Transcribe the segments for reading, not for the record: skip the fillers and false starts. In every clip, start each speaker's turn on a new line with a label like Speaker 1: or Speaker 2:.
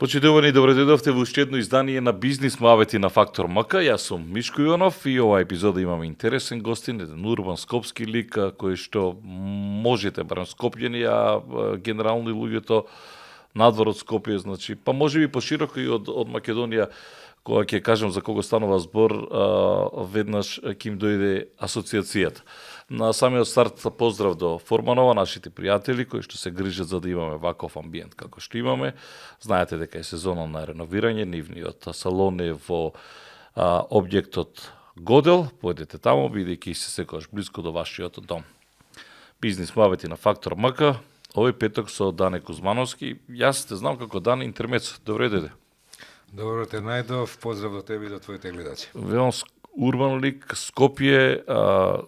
Speaker 1: Почитувани, добре дојдовте во уште едно издание на Бизнис муабети на Фактор МК. Јас сум Мишко Јонов и оваа епизода имаме интересен гостин, еден урбан скопски лик кој што можете, барем скопјани, а генерално и луѓето надвор од Скопје, значи, па може би пошироко и од Македонија, кога ќе кажам за кого станува збор, веднаш ќе им дојде асоциацијата. На самиот старт поздрав до Форманова, нашите пријатели кои што се грижат за да имаме ваков амбиент како што имаме. Знаете дека е сезона на реновирање, нивниот салон е во објектот Годел, појдете таму, бидејќи се секогаш близко до вашиот дом. Бизнис муабети на Фактор МК, овој петок со Дане Кузмановски. Јас те знам како Дане Интермецо. Добре дојде.
Speaker 2: Добро те најдов, поздрав до тебе и до твоите гледачи.
Speaker 1: Велам урбан лик, Скопје,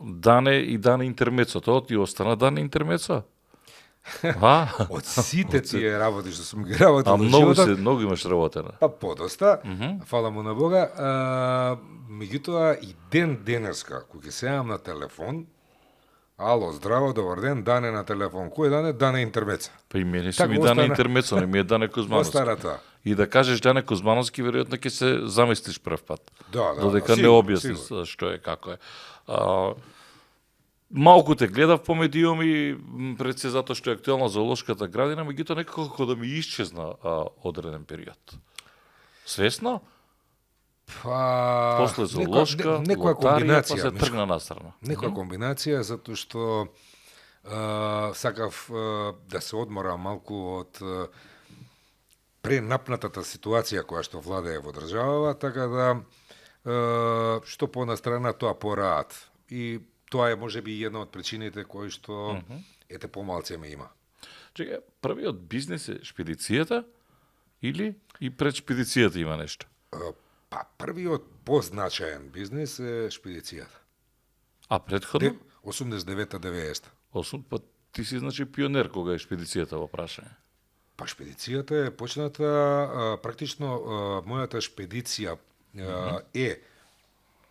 Speaker 1: Дане и Дане Интермецо. Тоа ти остана Дане Интермецо?
Speaker 2: Од сите тие работи што сум ги работил во
Speaker 1: животот. Многу имаш работена.
Speaker 2: Па подоста, фала му на Бога. Меѓутоа и ден денеска, кога ќе сеам на телефон, ало, здраво, добар ден, Дане на телефон. Кој е Дане? Дане Интермецо.
Speaker 1: Па и мене си ми Дане Интермецо, не ми е Дане Кузмановски.
Speaker 2: Остара.
Speaker 1: И да кажеш Дане Кузмановски, веројатно ќе се замислиш прв пат.
Speaker 2: Да,
Speaker 1: додека не објасниш што е, како е. Малку те гледав по медиуми, пред се затоа што е актуелна зоолошката градина, меѓутоа некако да ми исчезна одреден период. Свесно?
Speaker 2: Па,
Speaker 1: после зоолошка,
Speaker 2: некоја комбинација,
Speaker 1: па се тргна настрана.
Speaker 2: Некоја комбинација, затоа што сакав да се одморам малку од пренапнатата ситуација која што владее во државава, така да што понастрана тоа пораат. И тоа е можеби една од причините кои што ете помалце ме има.
Speaker 1: Чекај, првиот бизнис е шпедицијата или и пред шпедицијата има нешто?
Speaker 2: Па првиот позначаен бизнис е шпедицијата.
Speaker 1: А предходно?
Speaker 2: 89-90.
Speaker 1: Па ти си значи пионер кога е шпедицијата во прашање.
Speaker 2: Па шпедицијата е почната, практично мојата шпедиција е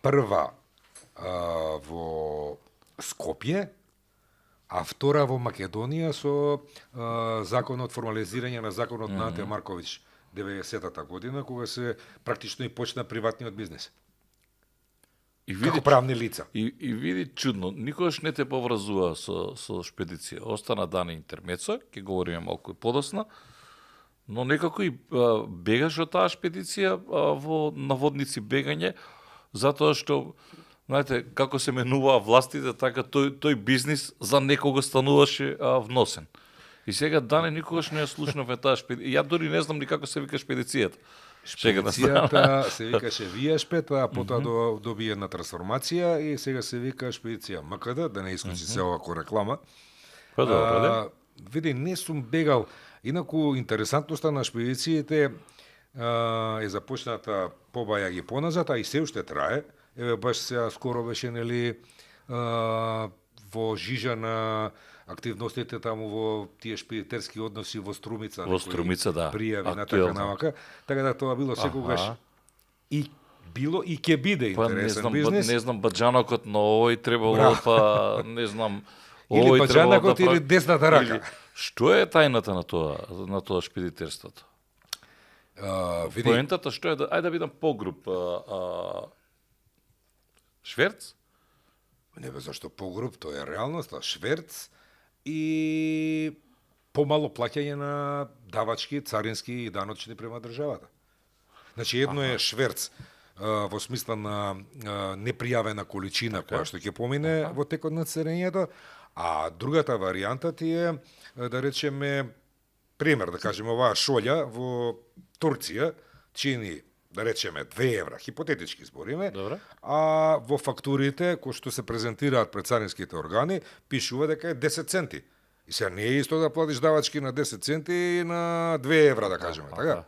Speaker 2: прва во Скопје, а втора во Македонија со законот, формализирање на законот на Анте Марковиќ 90-та година, кога се практично и почна приватниот бизнес. Како правни лица.
Speaker 1: И види чудно, никогаш не те поврзува со шпедиција. Остана Дане Интермецо, ќе говориме малку подосна, но некако и бегаш од таа шпедиција во наводници бегање, затоа што, знаете, како се менуваа властите, така тој бизнис за некого стануваше вносен. И сега Дане никогаш не ја слушнавме таа шпедиција. Ја дори не знам ни како се вика шпедицијата.
Speaker 2: Шпедицијата се викаше Вијашпет, а потоа доби една трансформација и сега се вика шпедиција МКД, да не исклучи се овако реклама.
Speaker 1: Па добро,
Speaker 2: види, не сум бегал. Инаку интересантноста на шпедициите е започната побаја ги поназад, а и се уште трае. Еве баш сега скоро беше нели во жижа на активностите таму во тие шпедитерски односи во Струмица.
Speaker 1: Во Струмица, да.
Speaker 2: Пријави на така навака. Така да тоа било секогаш и било и ќе биде интересен бизнес.
Speaker 1: Не знам баџанокот на овој требало, па не знам
Speaker 2: или баџанокот или десната рака.
Speaker 1: Што е тајната на тоа шпедитерството? Поентата што е ајде да бидам погруп. Шверц?
Speaker 2: Не бе, зашто погруп, тоа е реалноста. Шверц и помало плаќање на давачки, царински и даночни према државата. Значи, едно е шверц во смисла на непријавена количина која што ќе помине во текот на царењето, а другата варијанта ти е, да речеме, пример, да кажеме, оваа шолја во Турција чини, да речеме, 2 евра, хипотетички збориме, а во фактурите кои што се презентираат пред царинските органи, пишува дека е 10 центи. И сега не е исто да платиш давачки на 10 центи и на 2 евра, да кажеме, така?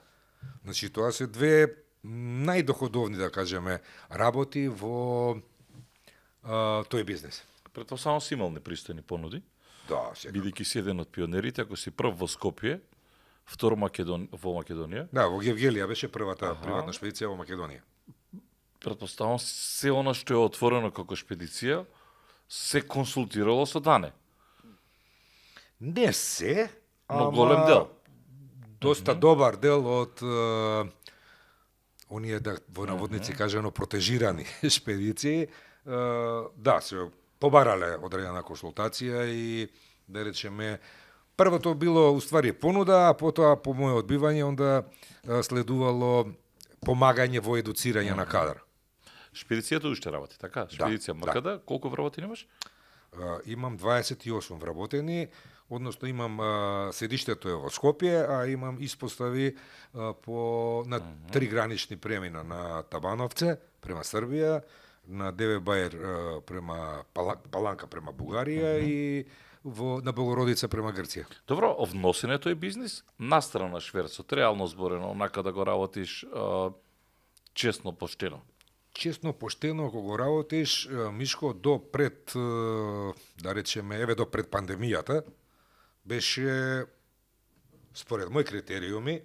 Speaker 2: Значи, тоа се две најдоходовни, да кажеме, работи во тој бизнес.
Speaker 1: Прето само си имал непристојни понуди.
Speaker 2: Да, секако.
Speaker 1: Бидејќи си еден од пионерите, ако си прв во Скопје, втор во Македонија.
Speaker 2: Да, во Гевгелија беше првата приватна шпедиција во Македонија.
Speaker 1: Претпоставам се она што е отворено како шпедиција се консултирало со Дане.
Speaker 2: Не се,
Speaker 1: но голем дел.
Speaker 2: доста добар дел од оние, да во наводници кажано, протежирани шпедиции, да, се побарале одредена консултација и, да речеме, првото било уствари понуда, а потоа по моје одбивање онда следувало помагање во едуцирање на кадар.
Speaker 1: Шпедицијата уште работи, така? Шпедиција МКД, колку вработени имаш?
Speaker 2: Имам 28 вработени, односно имам седиштето е во Скопје, а имам испостави на 3 гранични премина на Табановце према Србија, на Деве Бајер према Паланка према Бугарија и на Богородица према Грција.
Speaker 1: Добро, овносенето е бизнис, настрана шверцот, реално зборено, онака да го работиш честно, поштено.
Speaker 2: Честно, поштено, ако го работиш, Мишко, до пред, да речеме, еве до пред пандемијата, беше, според мои критериуми,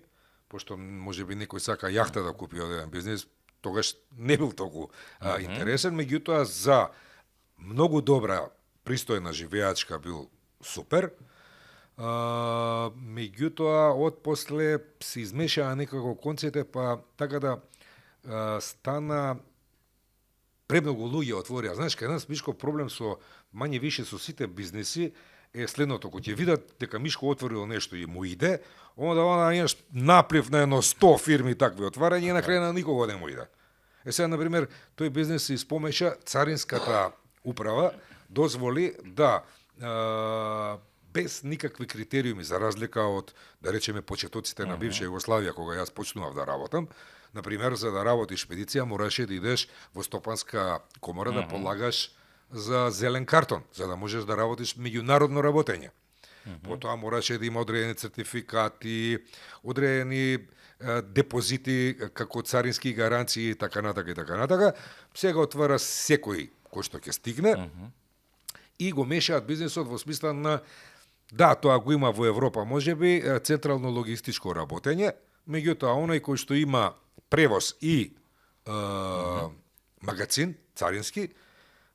Speaker 2: пошто можеби некој сака јахта да купи од еден бизнис, тогаш не бил толку интересен, меѓутоа за многу добра, пристојна живеачка бил супер. Меѓутоа, од после се измешаа некако конците, па така да стана премногу луѓе отворија. Знаеш, кај нас Мишко проблем со мање више со сите бизнеси е следното: кога ќе видат дека Мишко отворил нешто и му иде, onda имаш наплив на едно 100 фирми такви отварања и на крај на никого не му иде. Сега, например, тој бизнес се испомеша, царинската управа дозволи да без никакви критериуми, за разлика од, да речеме, почетоците на бивша Југославија, кога јас почнував да работам, например, за да работиш шпедиција, мораше да идеш во стопанска комора да полагаш за зелен картон, за да можеш да работиш меѓународно работење. Потоа мораше да има одредени сертификати, одредени депозити како царински гаранции и така натака и така натака. Сега отвара секој кој што ќе стигне и го мешаат бизнисот во смисла на, да, тоа го има во Европа можеби, централно логистичко работење, меѓутоа оној кој што има превоз и магазин царински,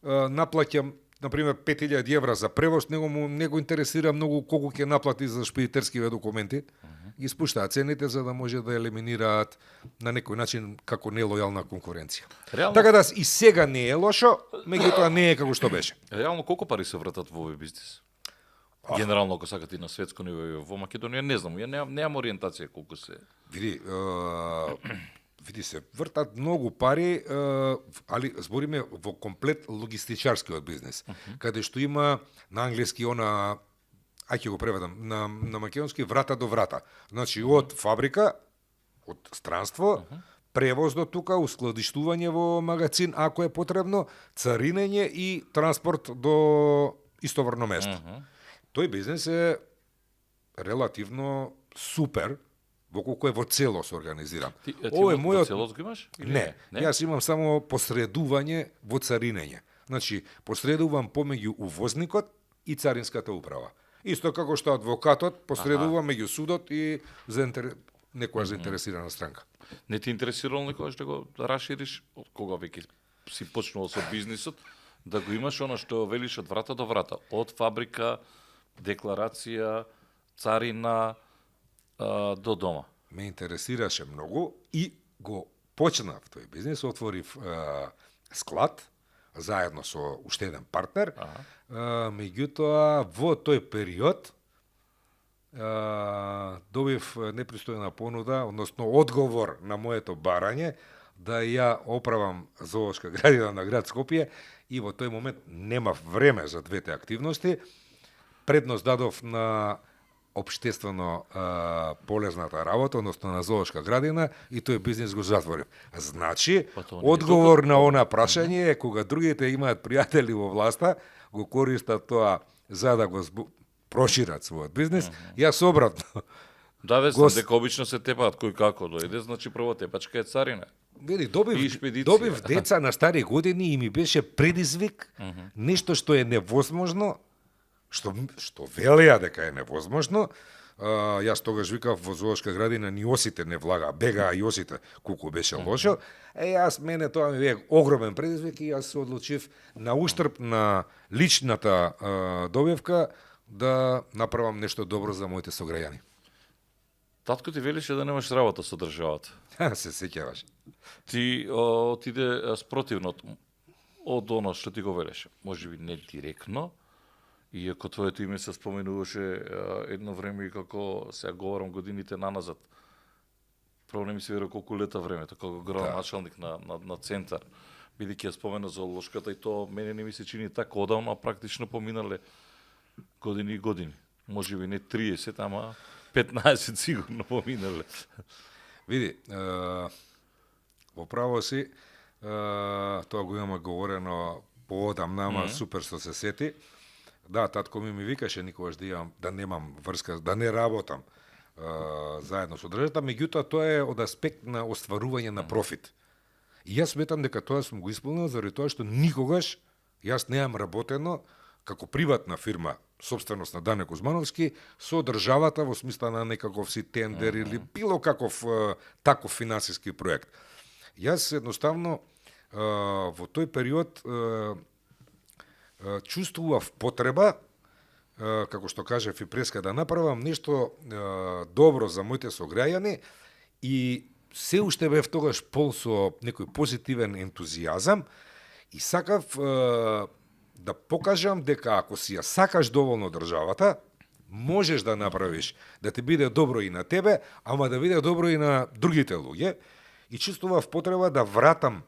Speaker 2: наплаќам, например, 5000 евра за превоз, не го интересира многу колку ќе наплати за шпедитерскиве документи, ги спуштаат цените за да може да елиминираат на некој начин како нелојална конкуренција.
Speaker 1: Реално...
Speaker 2: Така да и сега не е лошо, меѓутоа не е како што беше.
Speaker 1: Реално колку пари се вратат во овој бизнис? Генерално, ако сакате на светско ниво и во Македонија, не знам, ја немам ориентација колку се...
Speaker 2: Види се, вртат многу пари, али збориме во комплет логистичарскиот бизнес, каде што има на англиски она, ќе го преведам, на македонски врата до врата. Значи, од фабрика, од странство, превоз до тука, ускладиштување во магазин, ако е потребно, царинење и транспорт до истоврно место. Тој бизнес е релативно супер, во колку е во целост организиран.
Speaker 1: Ти во целост го имаш?
Speaker 2: Не, јас имам само посредување во царинење. Значи, посредувам помеѓу увозникот и царинската управа. Исто како што адвокатот посредува меѓу судот и некоја заинтересирана странка.
Speaker 1: Не ти интересирало некогаш да го расшириш, кога веќе си почнувал со бизнисот, да го имаш она што велиш од врата до врата, од фабрика, декларација, царина, до дома?
Speaker 2: Ме интересираше многу и го почнав тој бизнес, отворив склад заедно со уште еден партнер. Меѓутоа во тој период добив непристојна понуда, односно одговор на моето барање да ја оправам зоолошка градина на град Скопје и во тој момент немав време за двете активности. Предност дадов на општествено полезната работа, односно на зоолошка градина, и тој бизнес го затворив. Значи, одговор на она прашање е кога другите имаат пријатели во власта, го користат тоа за да го прошират својот бизнес, јас обратно.
Speaker 1: Да, знам дека обично се тепаат кој како дојде, значи прво тепачка е царина.
Speaker 2: Види, добив деца на стари години и ми беше предизвик, нешто што е невозможно, што велеа дека е невозможно. Јас тогаш викав во зоолошка градина ни осите не влага, бегаа и осите колку беше лошо. Мене тоа ми бе огромен предизвик и јас се одлучив на уштрб на личната добивка да направам нешто добро за моите сограѓани.
Speaker 1: Татко ти велише да немаш работа со државата.
Speaker 2: Се сеќаваш.
Speaker 1: Ти отиде спротивно од оно што ти го велеше. Може би не директно, иако твоето име се споменуваше едно време и како сега говорам годините наназад. Прво не ми се верува колку лета времето, како градоначалник на центар. Бидејќи ја спомена зоолошката и то мене не ми се чини така одавно, а практично поминале години и години. Може би не 30, ама 15 сигурно поминале.
Speaker 2: Види, во право си, тоа го имаме говорено поодамна, ама супер што се сети. Да, татко ми викаше никогаш да немам врска, да не работам заедно со државата, меѓутоа тоа е од аспект на остварување на профит. И јас сметам дека тоа сум го исполнил заради тоа што никогаш јас неам работено како приватна фирма, собственост на Дане Кузмановски, со државата во смисла на некаков си тендер или било каков таков финансиски проект. Јас едноставно во тој период чувствував потреба, како што кажав и преска, да направам нешто добро за моите сограѓани и се уште бев тогаш пол со некој позитивен ентузијазам и сакав да покажам дека ако си ја сакаш доволно државата, можеш да направиш да ти биде добро и на тебе, ама да биде добро и на другите луѓе. И чувствував потреба да вратам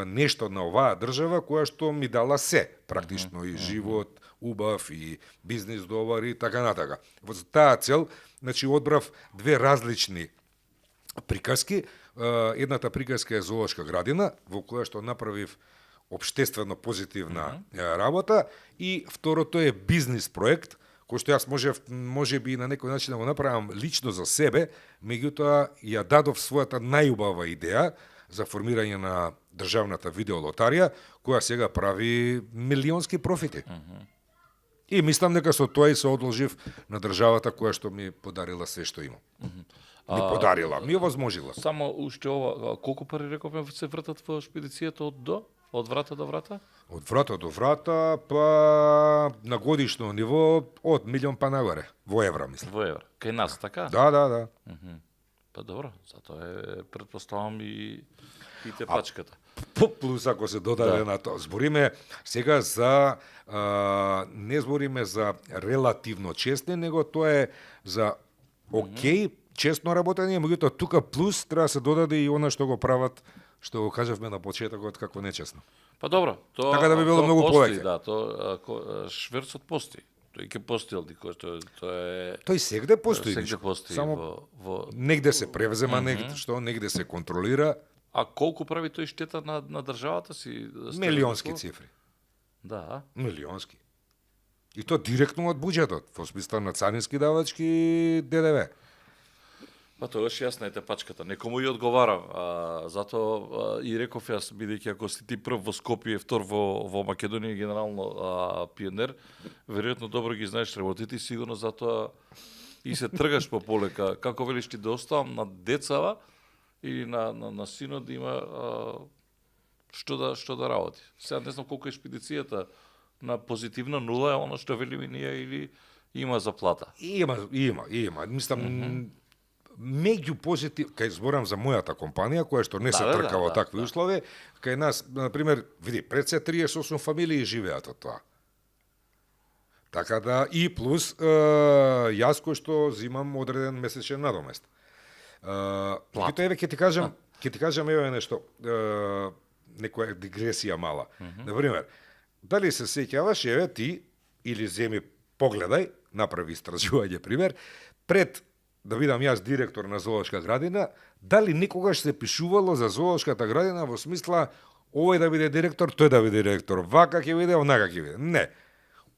Speaker 2: нешто на оваа држава која што ми дала се, практично и живот, убав и бизнис добар и така натака. Во таа цел, значи одбрав две различни приказки. Едната приказка е зоолошка градина, во која што направив општествено позитивна работа, и второто е бизнис проект, кој што јас може би на некој начин да го направам лично за себе, меѓутоа ја дадов својата најубава идеја за формирање на државната видеолотарија, која сега прави милионски профити. И мислам дека со тоа и се одолжив на државата која што ми подарила се што имам. Ми подарила, ми овозможила.
Speaker 1: Само уште ова, колку пари рековме се вратат во шпедицијата од врата до врата?
Speaker 2: Од врата до врата, па на годишно ниво од милион па нагоре, во евра, мислам.
Speaker 1: Во евра. Кај нас, така?
Speaker 2: Да.
Speaker 1: Па добро, затоа е, предпоставам и те пачката.
Speaker 2: Плюс ако се додаде на тоа. Збориме сега за, не збориме за релативно честни, него тоа е за окей, честно работење, меѓутоа тука плюс треба да се додаде и она што го прават, што го кажавме на почетокот како нечестно.
Speaker 1: Па добро, тоа
Speaker 2: така да би било многу повеќе.
Speaker 1: Да, тоа шверцот постои. Тој ќе постои, тоа е
Speaker 2: Тој сегде постои.
Speaker 1: Сегде постои
Speaker 2: само
Speaker 1: во
Speaker 2: негде се превзема, негде се контролира.
Speaker 1: А колку прави тој штета на државата си?
Speaker 2: Милионски цифри.
Speaker 1: Да.
Speaker 2: Милионски. И тоа директно од буџетот, во смисла на царински давачки и ДДВ.
Speaker 1: Па тогаш јасна е те пачката. Некому и одговарам. Затоа и реков јас, бидејќи ако си ти прв во Скопје, втор во Македонија генерално пионер, веројатно добро ги знаеш работите и сигурно затоа и се тргаш по полека. Како велиш ти да оставам на децава или на синот да има што да работи. Сега не знам колку е шпедицијата на позитивна нула е оно што велиме ние или има заплата.
Speaker 2: Има. Мислам, меѓу позитив, кај зборам за мојата компанија, која што не се трка во такви услови, кај нас, на пример, види, пред се 38 фамилии живеат од тоа. Така да, и плюс, јас кој што зимам одреден месечен надомест. Еве ќе ти кажам еве нешто, некоја дигресија мала. Например, дали се сеќаваш, еве ти, или земи, погледај, направи истражување, пример, пред да видам јас директор на зоолошка градина, дали никогаш се пишувало за зоолошката градина во смисла овој да биде директор, тој да биде директор, вака ќе биде, онака ќе биде. Не.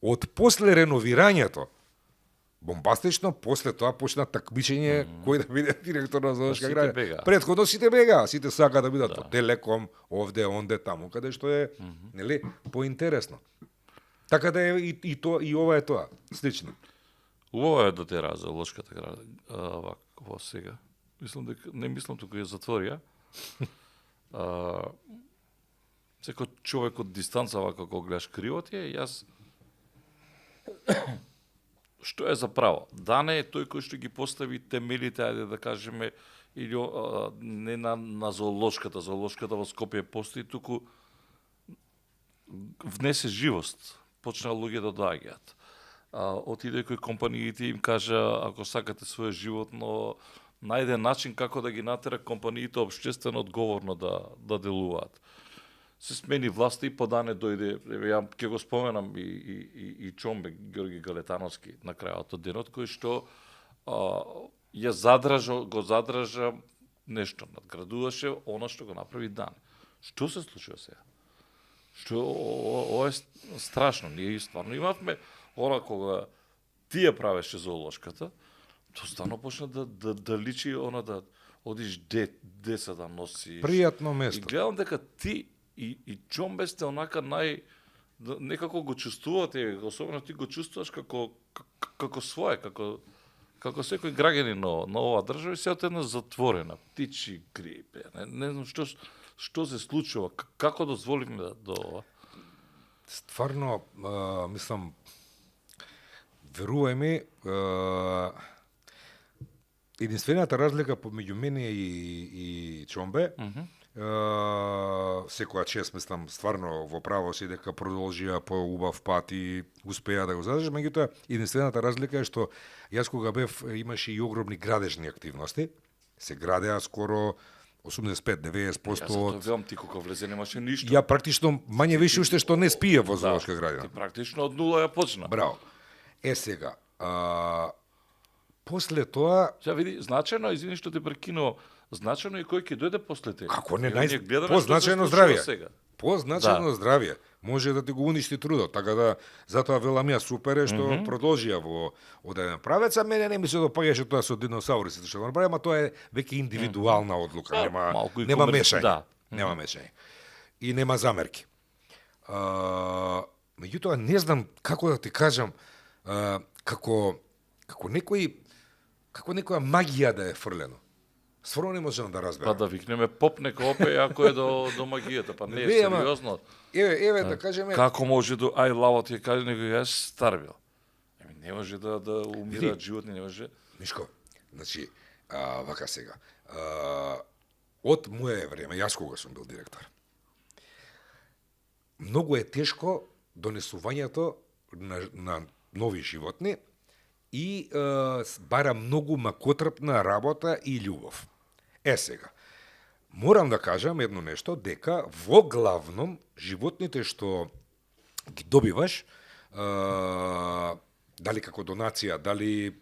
Speaker 2: Од после реновирањето, бомбастично, после тоа почна такмичење кој да биде директор на зоолошка градина. Претходно сите бега, сите сака да бидат од Телеком, овде, онде, таму, каде што е, нели, поинтересно. Така да е и тоа, и ова е тоа, слично.
Speaker 1: Убаво е да те раза зоолошката градина, вако сега. Не мислам тука ја затворија. Секој човек од дистанца вака кога гледаш кривот е, јас што е заправо? Дане е тој кој што ги постави темелите, ајде да кажеме, или не на зоолошката во Скопје постои, туку внесе живост, почна луѓе да доаѓаат. Отиде кој компаниите им кажа, ако сакате свое животно, најде начин како да ги натера компаниите општествено одговорно да делуваат. Се смени власта и подане дојде, ја ќе го споменам и Чомбе, Георги Галетановски на крајот од денот, кој што го задража нешто, надградуваше она што го направи Дане. Што се случува сега? Ова е страшно. Ние стварно имавме она кога тие правеше зоолошката, то стварно почна да личи она да одиш деца да носи.
Speaker 2: Пријатно место.
Speaker 1: И гледам дека ти и Чомбе сте онака некако го чувствувате, особено ти го чувствуваш како свое, како секој граѓанин на оваа држава, се од една затворена, птичи грип. Не знам што се случува, како дозволивме до ова?
Speaker 2: Стварно, мислам, верувај ми, единствената разлика помеѓу мене и Чомбе, секоја чест, мислам, стварно во право си дека продолжија по убав пат и успеа да го задржи, меѓутоа единствената разлика е што јас кога бев имаше и огромни градежни активности, се градеа скоро 85-90%
Speaker 1: Јас велам ти кога влезе немаше ништо.
Speaker 2: Ја практично мање више уште што не спие во зоолошка градина.
Speaker 1: Ти практично од нула ја почна.
Speaker 2: Браво. Сега, после тоа...
Speaker 1: Сега види, значено, извини што те прекинувам, значено и кој ќе дојде после тебе.
Speaker 2: Како не,
Speaker 1: позначено
Speaker 2: здравје. Позначено здравје. Може да ти го уништи трудот, така да затоа велам ја супер е што продолжија во одреден правец, а мене не ми се допаѓаше тоа со диносаурусите што го направи, ама тоа е веќе индивидуална одлука, нема мешање.
Speaker 1: Да.
Speaker 2: Нема мешање. И нема замерки. Меѓутоа не знам како да ти кажам, како некоја магија да е фрлено. Стварно не можам да разберам.
Speaker 1: Па да викнеме поп нека опе ако е до магијата, па не е сериозно.
Speaker 2: Еве да кажеме.
Speaker 1: Како може до ај лавот ќе каже некој јас стар бил. Не може да умираат животни, не може.
Speaker 2: Мишко, значи, вака сега. Од моје време, јас кога сум бил директор, многу е тешко донесувањето на нови животни и бара многу макотрпна работа и љубов. Сега, морам да кажам едно нешто, дека во главном животните што ги добиваш, дали како донација, дали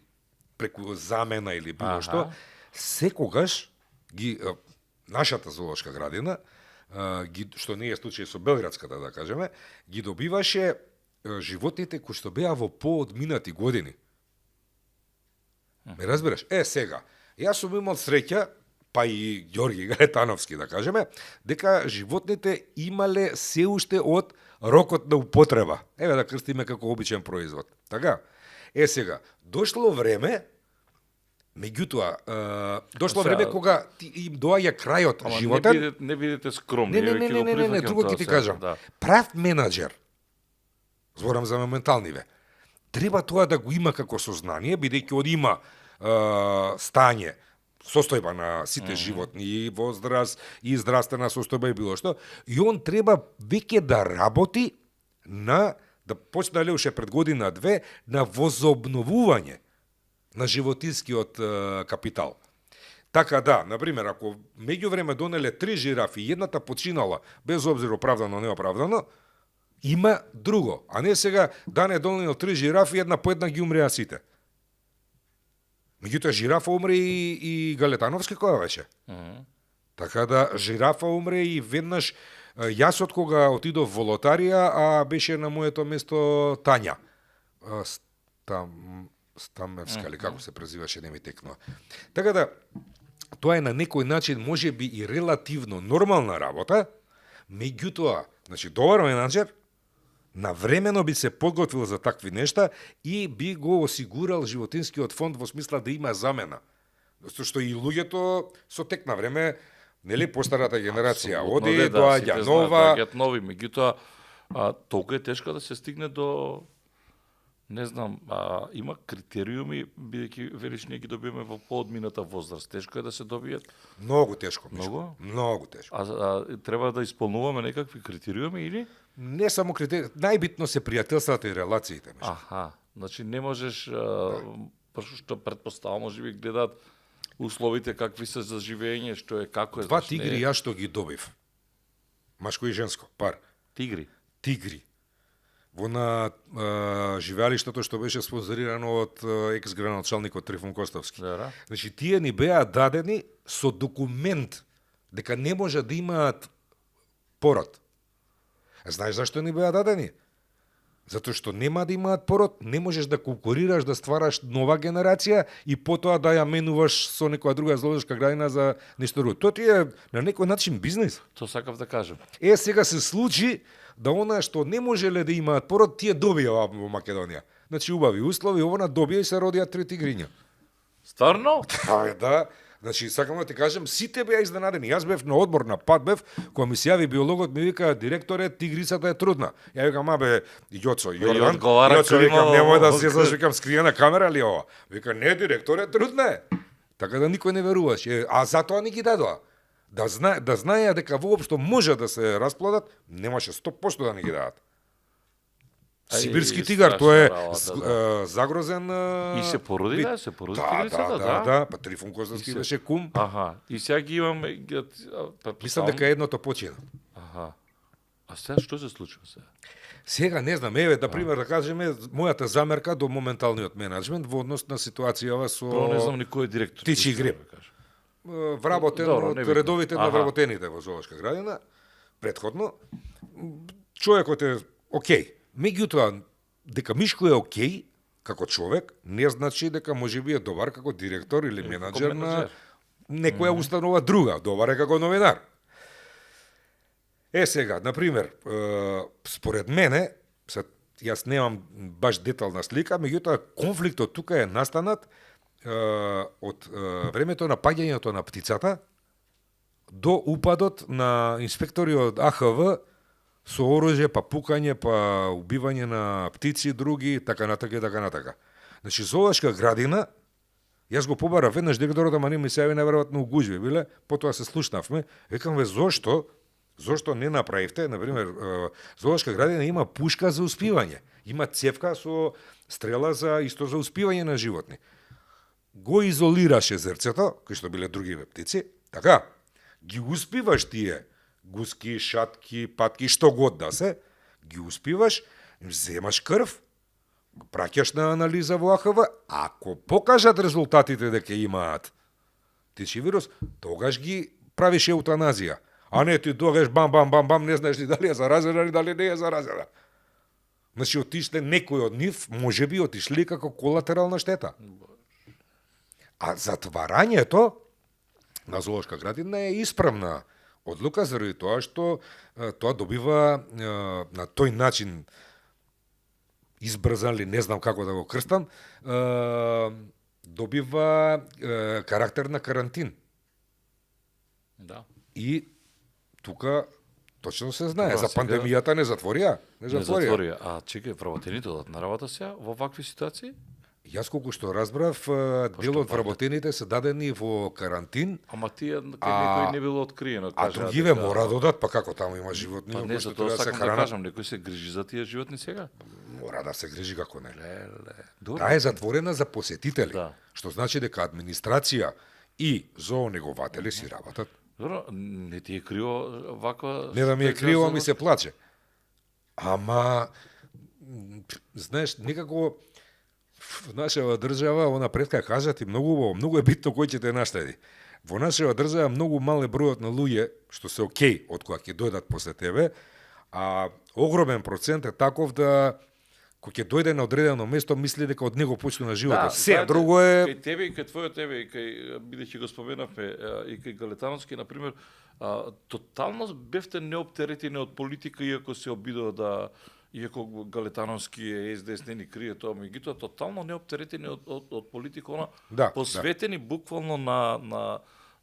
Speaker 2: преку замена или било што, секогаш ги нашата зоолошка градина, што не е случај со Белградската, да кажеме, ги добиваше животните кои што беа во поодминати години. Ме разбираш? Сега, јас сум имал среќа, па и Ѓорги Галетановски, да кажеме, дека животните имале се уште од рокот на употреба. Еве да крстиме како обичен производ. Така? Сега, дошло време, меѓутоа, дошло време кога им доаѓа крајот животен.
Speaker 1: Не бидете скромни.
Speaker 2: Не, друго ќе ти кажам. Прав менаџер, зборам за моменталниве, треба тоа да го има како сознание, бидејќи од има стање, состојба на сите животни и возраст и здравствена состојба и било што, и он треба веќе да работи да почне да уште пред година-две на возобновување на животинскиот капитал. Така да, например, ако меѓувреме донеле 3 жирафи и едната починала, без обзир оправдано неоправдано, има друго, а не сега Дане донел 3 жирафи, една по една ги умреа сите. Меѓутоа жирафа умре и Галетановски која беше. Така да жирафа умре и веднаш јас од кога отидов во лотарија, а беше на моето место Тања. Стамевска, или како се презиваше, не ми текнува. Така да, тоа е на некој начин можеби и релативно нормална работа, меѓутоа, значи добар менаџер навремено би се подготвил за такви нешта и би го осигурал животинскиот фонд во смисла да има замена. Зашто што и луѓето со тек на време, нели, постарата генерација оди, доаѓа нова,
Speaker 1: доаѓаат нови, меѓутоа толку е тешко да се стигне до Не знам, има критериуми, бидејќи велиш ние ги добиваме во поодмината возраст. Тешко е да се добијат.
Speaker 2: Многу тешко, Мишко.
Speaker 1: Многу?
Speaker 2: Многу тешко.
Speaker 1: Треба да исполнуваме некакви критериуми или?
Speaker 2: Не само критерии, најбитно се пријателствата и релациите, Мишко.
Speaker 1: Аха, значи не можеш, прашо што предпоставам, може би гледаат условите какви се за живење, што е, како е.
Speaker 2: Два
Speaker 1: значи,
Speaker 2: тигри јас што ги добив. Машко и женско, пар.
Speaker 1: Тигри.
Speaker 2: Тигри. Во на живеалиштето што беше спонзорирано од екс-граначалникот Трифун Костовски.
Speaker 1: Да.
Speaker 2: Значи, тие ни беа дадени со документ дека не може да имаат пород. Знаеш зашто ни беа дадени? Затоа што нема да имаат пород, не можеш да конкурираш, да ствараш нова генерација и потоа да ја менуваш со некоја друга зоолошка градина за нешто друго. Тоа ти е на некој начин бизнис.
Speaker 1: Тоа сакав да кажам.
Speaker 2: Сега се случи да она што не можеле да имаат пород, тие добија во Македонија. Значи убави услови, она добија и се родија 3 тигриња.
Speaker 1: Стварно?
Speaker 2: Да. Значи, сакам да ти кажем, сите беа изненадени. Јас бев на одбор на пат бев, кога ми се јави биологот, ми вика, директоре, тигрицата е трудна. Ја викам, абе, Јоцо, Јордан, Јоцо, викам, немој да се викам, скриена камера ли ова? Вика, не, директоре, трудна е. Така да никој не веруваше. А затоа ни ги дадоа. Да знаеа дека воопшто може да се расплодат, немаше 100% да ни ги дадат. Сибирски тигар, тоа е загрозен
Speaker 1: И се породи,
Speaker 2: вид.
Speaker 1: се породи тигрицата,
Speaker 2: Да, па Трифун Костовски беше кум.
Speaker 1: Аха, и сега ги имаме...
Speaker 2: Мислам дека едното почина.
Speaker 1: Аха. А сега што се случува сега?
Speaker 2: Сега не знам, еве, да пример да кажеме, мојата замерка до моменталниот менеджмент во однос на ситуацијава со
Speaker 1: Про не знам никој е директор.
Speaker 2: птичји грип. Вработен
Speaker 1: Добро,
Speaker 2: од
Speaker 1: не битно.
Speaker 2: редовите на вработените во зоолошка градина, претходно. Човекот е окей. Меѓутоа, дека Мишко е окей како човек, не значи дека можеби е добар како директор или менаџер на некоја установа друга. Добар е како новинар. Сега, например, според мене, јас немам баш детална слика, меѓутоа конфликтот тука е настанат од времето на паѓањето на птицата до упадот на инспектори од АХВ со оружје, па пукање, па убивање на птици други, така натака и така натака. Значи, зоолошка градина, јас го побарав веднаш директорот, ама не ми се јави најверојатно угужви биле, потоа се слушнавме, викам ве зошто не направивте, например, зоолошка градина има пушка за успивање, има цевка со стрела за успивање на животни. Го изолираше зрцето, кои што биле други птици, така, ги успиваш тие гуски, шатки, патки, што год да се, ги успиваш, земаш крв, го праќаш на анализа во АХВ, ако покажат резултатите дека имаат птичји вирус, тогаш ги правиш еутаназија. А не ти догаш бам, не знаеш ли дали е заразена или дали не е заразена. Значи, отишле некој од нив, можеби отишли како колатерална штета. А затварањето на зоолошка градина е исправна одлука заради тоа што тоа добива на тој начин избрзан ли, не знам како да го крстам, добива карактер на карантин.
Speaker 1: Да.
Speaker 2: И тука точно се знае,
Speaker 1: Добро,
Speaker 2: за пандемијата не затворија.
Speaker 1: Не затворија. А чекај, вработените одат на работа сега во вакви ситуации?
Speaker 2: Јас колку што разбрав, дел од вработените се дадени во карантин.
Speaker 1: Ама тие некој не било откриено,
Speaker 2: А другиве мора да одат, па како таму има животни,
Speaker 1: Па не, за тоа сакам да кажам, некој се грижи за тие животни сега?
Speaker 2: Мора да се грижи како не.
Speaker 1: Добро.
Speaker 2: Таа е затворена за посетители,
Speaker 1: Да.
Speaker 2: што значи дека администрација и зоонегователи си работат.
Speaker 1: Добро, не ти е криво ваква...
Speaker 2: Не да ми е криво, ми се плаче. Ама, знаеш, некако во нашава држава, она предка кажа ти многу е битно кој ќе те наследи. Во нашава држава многу мал е бројот на луѓе што се окей од кога ќе дојдат после тебе, а огромен процент е таков да кој ќе дојде на одредено место мисли дека од него почнува животот. Се друго е
Speaker 1: Кај тебе и кај твојот тебе и кај бидејќи го споменавме и кај Галетановски на пример, тотално бевте неоптеретени од политика иако се обидува да иако Галетановски е СДС не ни крие тоа, меѓутоа тотално неоптеретени од политика, посветени буквално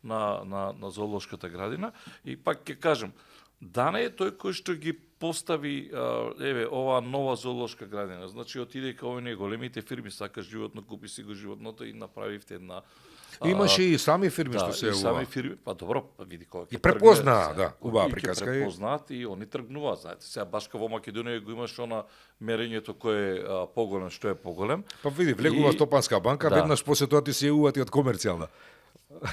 Speaker 1: на зоолошката градина и пак ќе кажем, Дане е тој кој што ги постави оваа нова зоолошка градина. Значи отиде кај оние големите фирми, сакаш животно, купи си го животното и направивте една
Speaker 2: Имаше и сами фирми што се
Speaker 1: и сами
Speaker 2: јавува.
Speaker 1: фирми, па добро, па види кој
Speaker 2: И препознаа, да, убава приказка.
Speaker 1: И препознаат и они тргнуваат, знаете. Сега баш во Македонија го имаш она мерењето кој е поголем, што е поголем.
Speaker 2: Па види, влегува Стопанска банка,
Speaker 1: Да.
Speaker 2: веднаш после тоа ти се јавуваат и од комерцијална.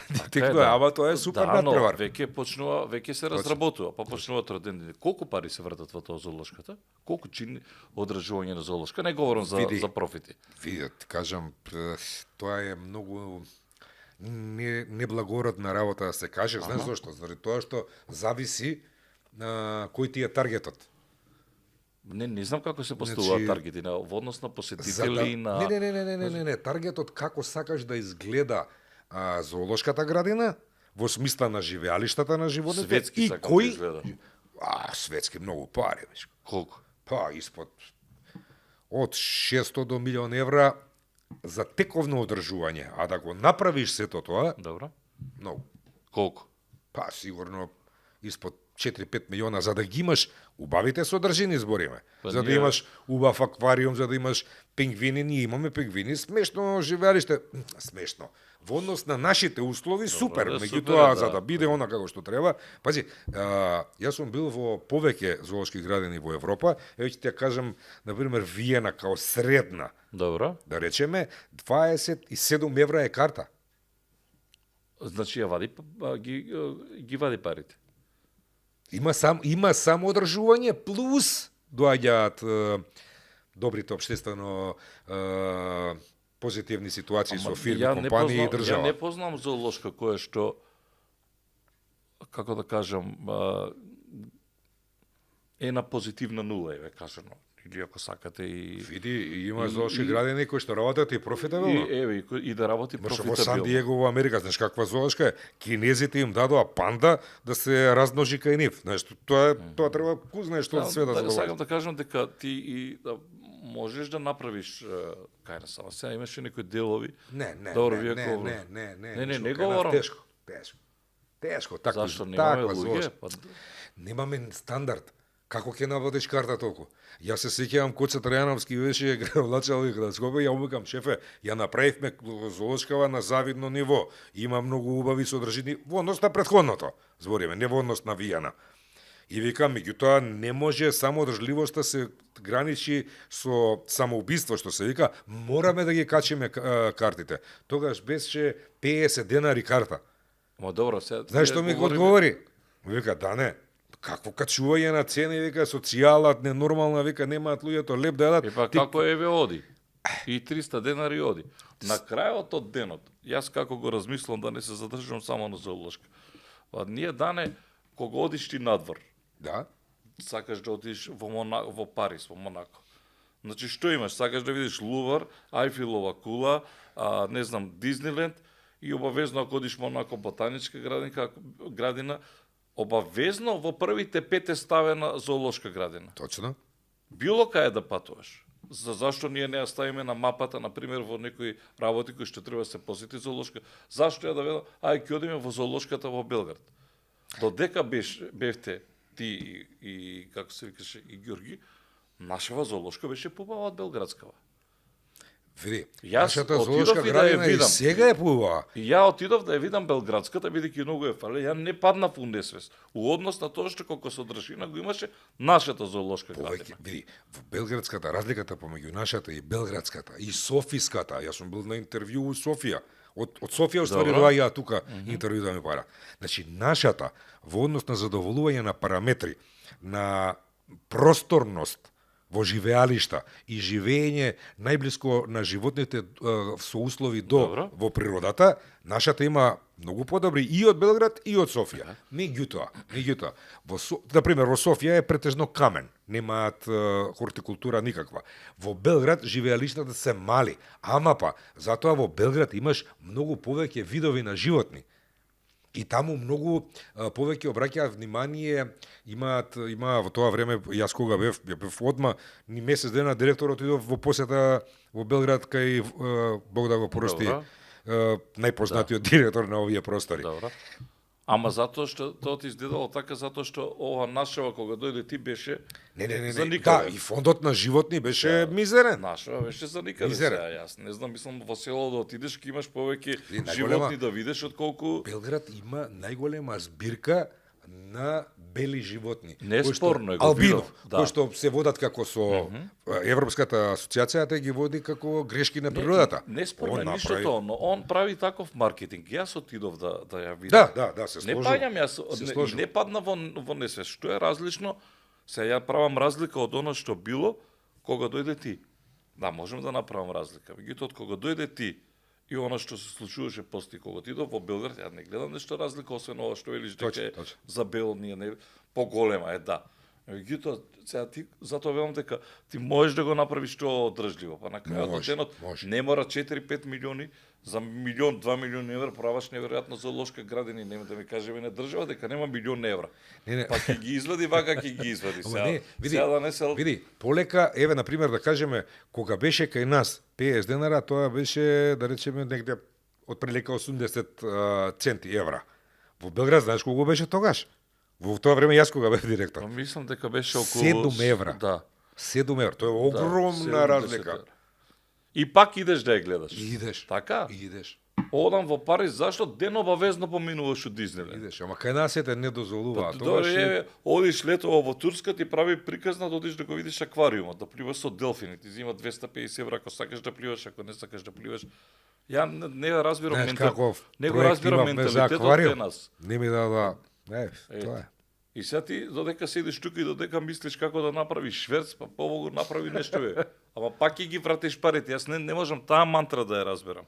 Speaker 1: Така
Speaker 2: Текно е, ама тоа е супер
Speaker 1: да, но
Speaker 2: надпревар.
Speaker 1: веќе се разработува, па почнуваат родендите. Колку пари се вртат во тоа зоолошката? Колку чини одржување на зоолошка? Не говорам
Speaker 2: Види. за
Speaker 1: профити.
Speaker 2: Види, ти кажам, тоа е многу неблагородна работа да се каже, знаеш зошто? Заради тоа што зависи на кој ти е таргетот.
Speaker 1: Не знам како се поставуваат таргети на во однос на посетители на
Speaker 2: Не, таргетот како сакаш да изгледа зоолошката градина во смисла на живеалиштата на животните
Speaker 1: Светски
Speaker 2: и
Speaker 1: сакам
Speaker 2: кој
Speaker 1: да изгледа.
Speaker 2: светски многу пари, веш.
Speaker 1: Колку?
Speaker 2: Па испод од 600 до милион евра за тековно одржување, а да го направиш сето тоа,
Speaker 1: Добро.
Speaker 2: многу.
Speaker 1: Колку?
Speaker 2: Па сигурно испод 4-5 милиона за да ги имаш убавите содржини збориме.
Speaker 1: Па
Speaker 2: За да
Speaker 1: ние-
Speaker 2: имаш убав аквариум, за да имаш пингвини, ние имаме пингвини, смешно живеалиште, смешно. Во однос на нашите услови супер,
Speaker 1: да,
Speaker 2: меѓутоа
Speaker 1: супер,
Speaker 2: за
Speaker 1: да.
Speaker 2: да биде она како што треба. Пази, јас сум бил во повеќе зоолошки градини во Европа, еве ќе ти ја кажам, на пример Виена као средна,
Speaker 1: Добро.
Speaker 2: да речеме 27 евра е карта.
Speaker 1: Значи ја вади ги вади парите.
Speaker 2: Има само одржување плюс доаѓаат добрите општествено позитивни ситуации со фирми, компании и
Speaker 1: Ја
Speaker 2: држава.
Speaker 1: не познам зоолошка која што како да кажам е на позитивна нула, еве кажано. Или ако сакате и
Speaker 2: Види, има зоолошки градини кои што работат и профитабилно.
Speaker 1: и да работи
Speaker 2: Може во
Speaker 1: профитабилно.
Speaker 2: Сан Диего во Америка, знаеш каква зоолошка е? Кинезите им дадоа панда да се размножи кај нив. Знаеш, тоа треба ку знае што све да се
Speaker 1: Сакам да кажам дека ти и можеш да направиш кај на сама. Сега имаше некои делови.
Speaker 2: Не,
Speaker 1: Добро,
Speaker 2: не,
Speaker 1: вие
Speaker 2: не,
Speaker 1: колку-
Speaker 2: не, не, не,
Speaker 1: Не,
Speaker 2: Мишо,
Speaker 1: не
Speaker 2: кај нас
Speaker 1: говорам.
Speaker 2: Тешко, таква,
Speaker 1: Зашто немаме
Speaker 2: таква
Speaker 1: луѓе?
Speaker 2: зоолошка.
Speaker 1: Па
Speaker 2: Немаме стандард. Како ќе наводиш карта толку? Јас се сеќавам Коца Трајановски беше влачал и кога Скопје, ја му викам шефе, ја направивме зоолошкава на завидно ниво. Има многу убави содржини во однос на претходното, збориме, не во однос на Вијана. И викам, меѓутоа не може само одржливоста се граничи со самоубиство, што се вика, мораме да ги качиме картите. Тогаш беше 50 денари карта.
Speaker 1: Ма добро, сега
Speaker 2: Знаеш што ми го одговори? Вика, да не, какво качување на цени, вика, социјала, ненормална, вика, немаат луѓето леп да јадат.
Speaker 1: И па како еве оди? И 300 денари оди. На крајот од денот, јас како го размислам да не се задржам само на зоолошка. Па ние дане, кога одиш ти надвор,
Speaker 2: Да,
Speaker 1: сакаш да одиш во Париз, во Монако. Значи што имаш? Сакаш да видиш Лувар, Ајфилова кула, не знам, Дизниленд и обавезно ако одиш Монако ботаничка градина, обавезно во првите 5 е ставена зоолошка градина.
Speaker 2: точно.
Speaker 1: Било кај да патуваш. Зашто ние не ја ставиме на мапата, на пример во некои работи кои што треба да се посети зоолошка? Зашто ја да ведам, ќе одиме во зоолошката во Белград. Додека бевте ти и како се викаше и Ѓорги, нашава зоолошка беше побава од белградскава.
Speaker 2: Види,
Speaker 1: Јас
Speaker 2: нашата
Speaker 1: отидов
Speaker 2: зоолошка
Speaker 1: и да ја
Speaker 2: градина и
Speaker 1: видам.
Speaker 2: сега е поубава.
Speaker 1: И ја отидов да ја видам белградската, бидејќи многу е фале, ја не паднав у несвест. У однос на тоа што колку содржина го имаше нашата зоолошка
Speaker 2: Повеќе,
Speaker 1: градина.
Speaker 2: види, во белградската разликата помеѓу нашата и белградската и софиската, јас сум бил на интервју у Софија. Од Софија уствари
Speaker 1: Добро.
Speaker 2: доаѓаа тука интервју да ми пара. Значи нашата во однос на задоволување на параметри, на просторност во живеалишта и живење најблиско на животните со услови до
Speaker 1: Добро.
Speaker 2: во природата, нашата има многу подобри и од Белград и од Софија. Меѓутоа, на пример во Софија е претежно камен, немаат хортикултура никаква. Во Белград живеалиштата се мали, ама па затоа во Белград имаш многу повеќе видови на животни. И таму многу повеќе обраќаат внимание, има во тоа време, јас кога бев одма, ни месец дена директорот отидов во посета во Белград кај Бог да го прости,
Speaker 1: Добро.
Speaker 2: најпознатиот директор на овие простори.
Speaker 1: Добро. Ама затоа што тоа ти изгледало така, затоа што ова нашава кога дојде ти беше
Speaker 2: Не.
Speaker 1: за
Speaker 2: Да,
Speaker 1: никаде.
Speaker 2: и фондот на животни беше мизерен.
Speaker 1: Нашава беше за никаде
Speaker 2: Мизерен.
Speaker 1: сега. Јас не знам, мислам во село да отидеш ќе имаш повеќе
Speaker 2: И најголема-
Speaker 1: животни да видиш отколку
Speaker 2: Белград има најголема збирка на бели животни.
Speaker 1: Неспорно е, го
Speaker 2: албино,
Speaker 1: видов, да.
Speaker 2: кои што се водат како со Европската асоциација те ги води како грешки на природата.
Speaker 1: Не спорно
Speaker 2: Он
Speaker 1: е ништо
Speaker 2: направи-
Speaker 1: тоа, но он прави таков маркетинг. Јас отидов да ја видам.
Speaker 2: Да, се
Speaker 1: Не
Speaker 2: сложил.
Speaker 1: паѓам јас,
Speaker 2: Се
Speaker 1: не,
Speaker 2: сложил.
Speaker 1: не падна во несвест. Што е различно? Се ја правам разлика од оно што било кога дојде ти. Да, можем да направам разлика. Меѓутоа, од кога дојде ти и оно што се случуваше после кога отидов во Белград, ја не гледам нешто разлика, освен ова што велиш дека е
Speaker 2: Точно.
Speaker 1: за Бел ние не поголема е, да. Меѓутоа, сега ти затоа велам дека ти можеш да го направиш тоа одржливо, па на крајот од
Speaker 2: Може,
Speaker 1: денот
Speaker 2: може.
Speaker 1: не мора 4-5 милиони, за 1-2 милиони евра праваш неверојатно зоолошка градина, нема да ми кажеме на држава дека нема милион евра.
Speaker 2: Не.
Speaker 1: Па ќе ги извади вака ќе ги извади
Speaker 2: Ама
Speaker 1: сега.
Speaker 2: не, види,
Speaker 1: сега да не се
Speaker 2: види, полека, еве, например, да кажеме, кога беше кај нас 50 денара, тоа беше, да речеме, негде од прилика 80 центи евра. Во Белград, знаеш колку беше тогаш? Во тоа време јас кога бев директор.
Speaker 1: Па мислам дека беше околу
Speaker 2: 7 евра.
Speaker 1: Да.
Speaker 2: 7 евра, тоа е огромна
Speaker 1: 70
Speaker 2: разлика.
Speaker 1: евра. И пак идеш да ја гледаш.
Speaker 2: И идеш.
Speaker 1: Така?
Speaker 2: И идеш.
Speaker 1: Одам во Париз, зашто ден обавезно поминуваш од Диснейленд?
Speaker 2: Идеш, ама кај нас ете не дозволуваат.
Speaker 1: Добре, е, одиш летово во Турска, ти прави приказна да одиш да го видиш аквариумот, да пливаш со делфини, ти зима 250 евра ако сакаш да пливаш, ако не сакаш да пливаш. Ја не го разбирам
Speaker 2: Знаеш каков
Speaker 1: не го
Speaker 2: проект
Speaker 1: разбирам
Speaker 2: имавме за
Speaker 1: менталитетот
Speaker 2: аквариум?
Speaker 1: кај нас.
Speaker 2: Не ми да. Тоа е.
Speaker 1: И сега ти додека седиш тука и додека мислиш како да направиш шверц, па побогу направи нешто бе. Ама пак ќе ги вратиш парите. Јас не можам таа мантра да ја разберам.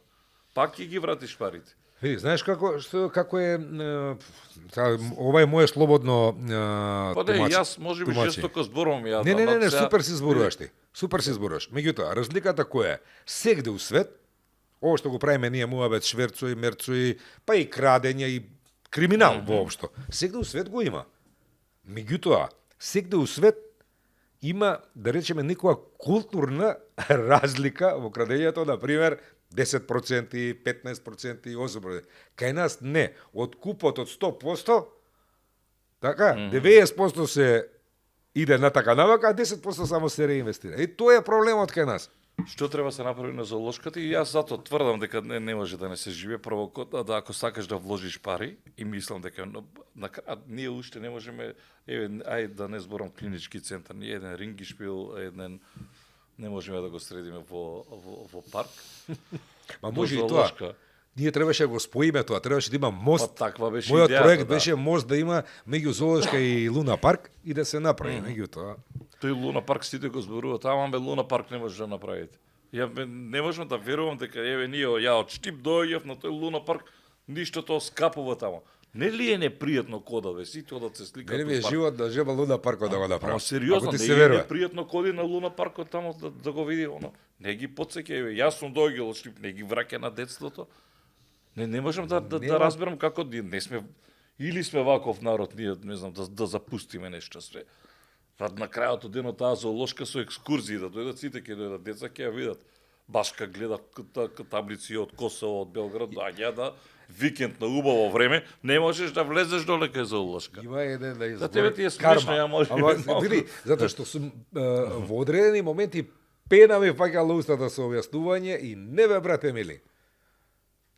Speaker 1: Пак ќе ги вратиш парите.
Speaker 2: Види, знаеш како е ова е мое слободно
Speaker 1: Па да,
Speaker 2: тумач-
Speaker 1: јас можеби
Speaker 2: тумачење.
Speaker 1: жестоко зборувам ја.
Speaker 2: Не, супер си зборуваш ти. Супер си зборуваш. Меѓутоа, разликата која е? Сегде у свет, ова што го правиме ние муабет, шверцои, мерцои, па и крадење и криминал воопшто. Сегде у свет го има. Меѓутоа, сегде у свет има, да речеме, некоја културна разлика во крадењето, на пример, 10%, 15%, 8%. Кај нас не. Од купот од 100%, така, 90% се иде на така навака, а 10% само се реинвестира. И тоа е проблемот кај нас.
Speaker 1: Што треба се направи на зоолошката и јас затоа тврдам дека не може да не се живее прво да ако сакаш да вложиш пари и мислам дека на крај ние уште не можеме ај да не зборам клинички центар, ни еден рингишпил, еден не можеме да го средиме во парк.
Speaker 2: Ма
Speaker 1: До
Speaker 2: може и тоа.
Speaker 1: зоолошка.
Speaker 2: Ние требаше да го споиме тоа, требаше да има мост.
Speaker 1: Па таква беше
Speaker 2: Мојот
Speaker 1: идејата,
Speaker 2: проект
Speaker 1: да.
Speaker 2: беше мост да има меѓу зоолошка и Луна парк и да се направи меѓутоа.
Speaker 1: Тој Луна парк сите го зборуваат, ама бе Луна парк не може да направите. Не можам да верувам дека ние ја од Штип доаѓав на тој Луна парк, ништо тоа скапува тамо. Не ли е непријатно кода бе, сите одат се сликаат.
Speaker 2: Мене ми е живот да жеба Луна паркот да го направи.
Speaker 1: Ама сериозно,
Speaker 2: Ако ти
Speaker 1: не
Speaker 2: се
Speaker 1: е
Speaker 2: верува.
Speaker 1: непријатно коди на Луна паркот тамо да го види оно. Не ги потсеќа, јас сум доаѓал од Штип, не ги враќа на детството. Не можам да разберам како не сме или сме ваков народ, ние не знам да запустиме нешто све. Па на крајот од денот таа зоолошка со екскурзии да дојдат сите ќе дојдат деца ќе ја видат. Башка гледат таблици од Косово, од Белград, доаѓа да викенд на убаво време, не можеш да влезеш долека е зоолошка.
Speaker 2: Има еден да
Speaker 1: За тебе ти е смешно, ја може.
Speaker 2: Ама види, затоа што сум во одредени моменти пена ми фаќала устата со објаснување и не бе брате мили.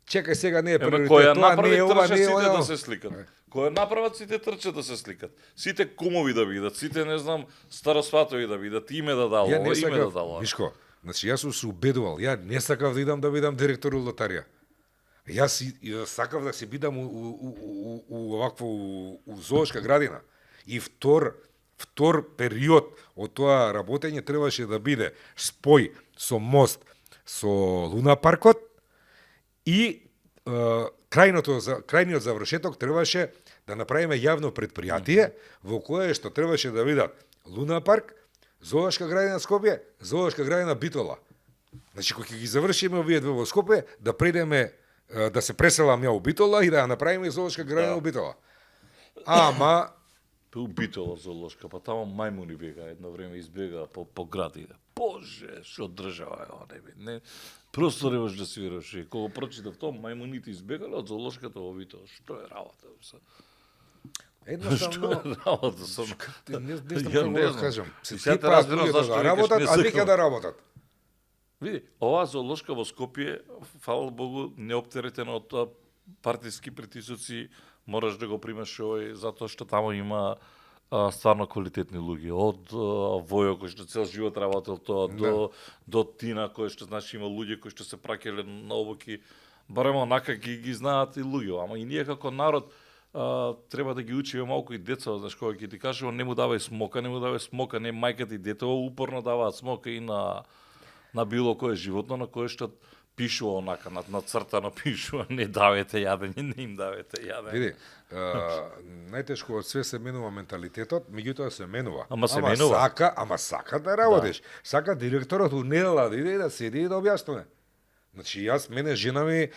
Speaker 2: Чекај сега не е приоритет.
Speaker 1: Која
Speaker 2: тоа,
Speaker 1: направи
Speaker 2: не е ова,
Speaker 1: трча
Speaker 2: не е
Speaker 1: сите
Speaker 2: она.
Speaker 1: да се сликат. Која направат сите трча да се сликат. Сите кумови да видат, сите не знам старосватови да видат, име да дало,
Speaker 2: Ја не
Speaker 1: име да
Speaker 2: сакав,
Speaker 1: дало.
Speaker 2: вишко, значи јас сум се убедувал, ја не сакав да идам директор у лотарија. Јас сакав да се бидам у овакво у зоолошка градина. И втор период од тоа работење требаше да биде спој со мост со Луна паркот и крајниот завршеток требаше да направиме јавно предпријатие во кое што требаше да видат Луна парк, зоолошка градина Скопје, зоолошка градина Битола. Значи кога ќе ги завршиме овие две во Скопје, да придеме да се преселам ја у Битола и да ја направиме зоолошка градина у Битола. Ама
Speaker 1: Убитола зоолошка, па тамо мајмуни бега, едно време избега по градите. Боже, што држава е ова, не. Просто не можеш да си веруваш. И кога прочитав тоа, мајмуните избегале од зоолошката во Витош. Што е работа? Што
Speaker 2: Едноставно,
Speaker 1: е работа?
Speaker 2: не знам
Speaker 1: Ја
Speaker 2: како
Speaker 1: не
Speaker 2: да
Speaker 1: знам.
Speaker 2: кажам.
Speaker 1: И
Speaker 2: Се
Speaker 1: сега те
Speaker 2: типаат
Speaker 1: разбирам
Speaker 2: луѓето
Speaker 1: зашто
Speaker 2: да
Speaker 1: викаш
Speaker 2: работат, а
Speaker 1: незаконно.
Speaker 2: вика да работат.
Speaker 1: Види, оваа зоолошка во Скопје, фала Богу, не оптеретена од партиски притисоци, мораш да го примаш овој, затоа што таму има стварно квалитетни луѓе. Од Војо, кој што цел живот работел тоа, до Тина, кој што значи има луѓе кои што се праќале на обуки, барем онака ги знаат и луѓе. Ама и ние како народ треба да ги учиме малку и деца, знаеш, кога ќе ти кажува не му давај смока, не мајката и детето упорно даваат смока и на било кое животно на кое што пишува онака, на цртано пишува, не давете јадење, не им давете јадење.
Speaker 2: Види, најтешко од све се менува менталитетот, меѓутоа се менува.
Speaker 1: Ама се менува.
Speaker 2: Сака да работиш. Сака директорот у недела да иде и да седи и да објаснува. Значи мене жена ми,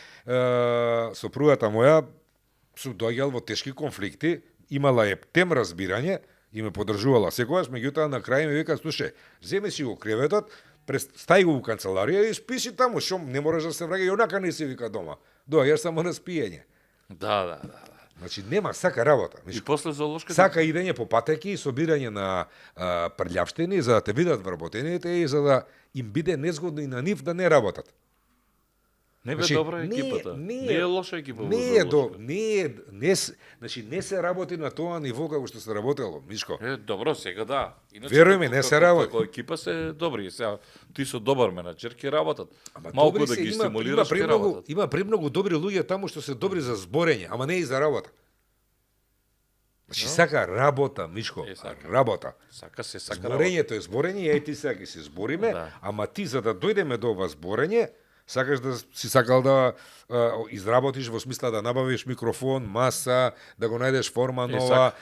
Speaker 2: сопругата моја, сум доаѓал во тешки конфликти, имала е тем разбирање и ме подржувала секогаш, меѓутоа на крај ми вика, слушај, земи си го креветот, стај го у канцеларија и списи таму, што не можеш да се враќа, и онака не си вика дома. Доаѓаш само на спиење.
Speaker 1: Да.
Speaker 2: Значи нема сака работа.
Speaker 1: И после зоолошката
Speaker 2: Сака идење по патеки и собирање на прљавштини за да те видат вработените и за да им биде незгодно и на нив да не работат.
Speaker 1: не бе добра екипата. Не е лоша екипа во зоолошка.
Speaker 2: Значи не се работи на тоа ниво како што се работело, Мишко.
Speaker 1: Добро, сега да. Иначе,
Speaker 2: Веруј ми, не се работи.
Speaker 1: Како екипа се добри. Сега ти со добар менаџер ќе работат.
Speaker 2: Ама
Speaker 1: Малку
Speaker 2: добри
Speaker 1: да
Speaker 2: се,
Speaker 1: ги стимулираш ќе
Speaker 2: премногу,
Speaker 1: работат.
Speaker 2: има премногу добри луѓе таму што се добри за зборење, ама не и за работа. Значи сака работа, Мишко, работа.
Speaker 1: Сака работа.
Speaker 2: Зборењето е зборење, ја и ти сега ќе се збориме, ама ти за да дојдеме до ова зборење, сакаш да си сакал да изработиш во смисла да набавиш микрофон, маса, да го најдеш форма нова,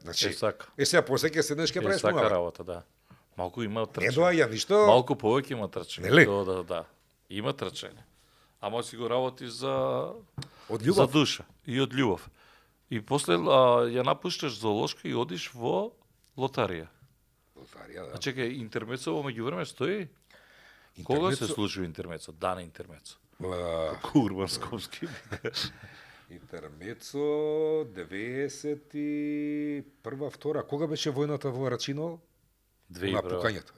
Speaker 2: значи сега после ќе седнеш ќе правиш
Speaker 1: сака
Speaker 2: нова.
Speaker 1: работа, да. Малку има трчање.
Speaker 2: Не доаѓа ништо.
Speaker 1: Малку повеќе има трчање.
Speaker 2: Нели?
Speaker 1: Да. Има трчање. Ама си го работи за
Speaker 2: од љубов.
Speaker 1: За душа и од љубов. И после ја напушташ зоолошка и одиш во лотарија.
Speaker 2: Лотарија, да.
Speaker 1: А чекај, интермецо во меѓувреме стои? Кога се случува интермецо? Дана интермецо. Како Урбан Скопски.
Speaker 2: Интермецо 91-а, втора. Кога беше војната во Рачиново? На пукањето.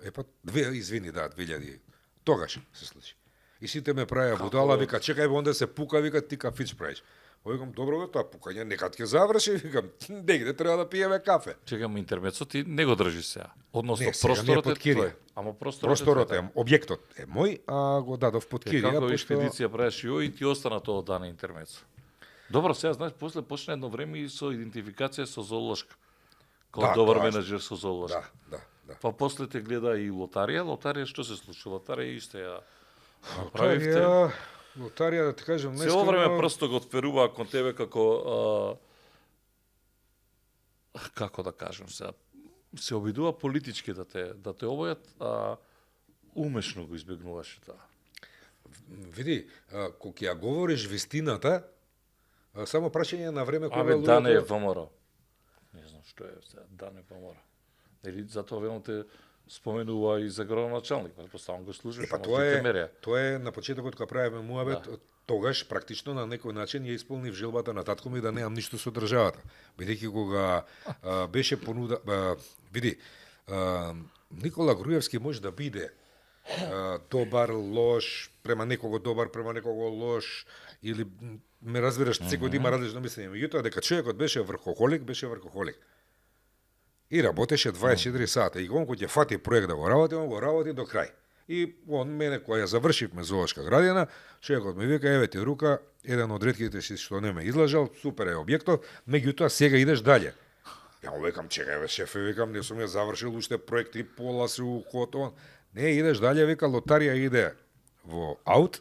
Speaker 2: Извини, 2000. Тогаш се случи. И сите ме правеа будала, вика, чекај, онда се пука, вика, ти кафич правиш. Викам, добро бе, тоа пукање некад ќе заврши, викам, негде треба да пиеме кафе.
Speaker 1: Чекам, интермецо ти не го држиш сега. Односно,
Speaker 2: Не, сега
Speaker 1: просторот
Speaker 2: не
Speaker 1: е
Speaker 2: под кирија.
Speaker 1: твој. Ама
Speaker 2: Просторот е, објектот е мој, а го дадов под кирија.
Speaker 1: Како експедиција правиш и ти остана тоа дана интермецо. Добро, сега знаеш, после почна едно време и со идентификација со зоолошка. Како добар менаџер со зоолошка.
Speaker 2: Да.
Speaker 1: Па после те гледа и лотарија што се случи? Лотарија исто ја правивте.
Speaker 2: Лотарија, да ти кажам,
Speaker 1: Цело време просто го отферува кон тебе како како да кажам сега, се обидува политички да те обојат, а умешно го избегнуваше тоа.
Speaker 2: Види, кога ја говориш вистината, само прашање на време кога
Speaker 1: луѓето... Дане е ВМРО. Не знам што е сега, Дане ВМРО. Или затоа велам те споменува и за градоначалник, претпоставам го служиш,
Speaker 2: па тоа е на почетокот кога правиме муабет, тогаш практично на некој начин ја исполнив желбата на татко ми да немам ништо со државата. Бидејќи кога беше понуда, види, Никола Груевски може да биде добар, лош, према некого добар, према некого лош, или ме разбираш, секој има различно мислење. Меѓутоа, дека човекот беше врхохолик. И работеше 24 сата. И он кој ќе фати проект да го работи до крај. И он мене која ја завршивме зоолошка градина, човекот ми вика, еве ти рука, еден од ретките си што не ме излажал, супер е објектот, меѓутоа сега идеш дале. Ја му викам, чекај бе шефе, викам, не сум ја завршил уште проекти, пола се уход, он. Не, идеш дале, вика, лотарија иде во аут.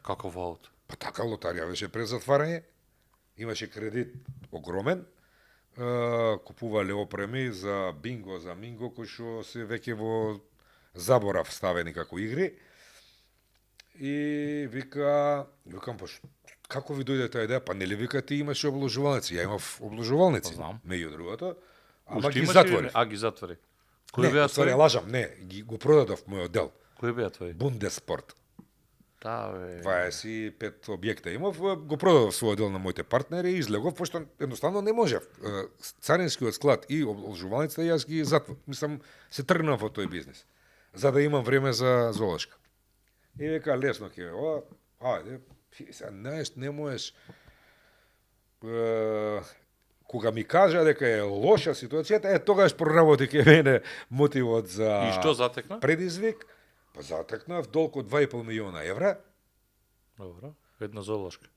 Speaker 1: Како во аут?
Speaker 2: Па така, лотарија беше пред затварање. Имаше кредит огромен. Купувале опреми за бинго, за минго, кои што се веќе во заборав ставени како игри. И викам, како ви дојде таа идеја? Па нели вика ти имаш обложувалници? Ја имав обложувалници, меѓу другото. Ама ги затвори.
Speaker 1: Ги затвори. Кои
Speaker 2: Не,
Speaker 1: беа
Speaker 2: уствари
Speaker 1: твои?
Speaker 2: лажам, не, го продадов мојот дел.
Speaker 1: Кои беа твои?
Speaker 2: Бундеспорт.
Speaker 1: Да, бе.
Speaker 2: 25 објекта имав, го продадов својот дел на моите партнери и излегов, пошто едноставно не можев. Царинскиот склад и обложувалницата јас ги затвор. Мислам, се тргнав во тој бизнис, за да имам време за зоолошка. И века лесно ќе, ајде, знаеш, не можеш, кога ми кажа дека е лоша ситуацијата, тогаш проработи ке мене мотивот за
Speaker 1: И што затекна?
Speaker 2: предизвик. Па затекнав долг од 2,5 милиона евра.
Speaker 1: Добро. Една зоолошка.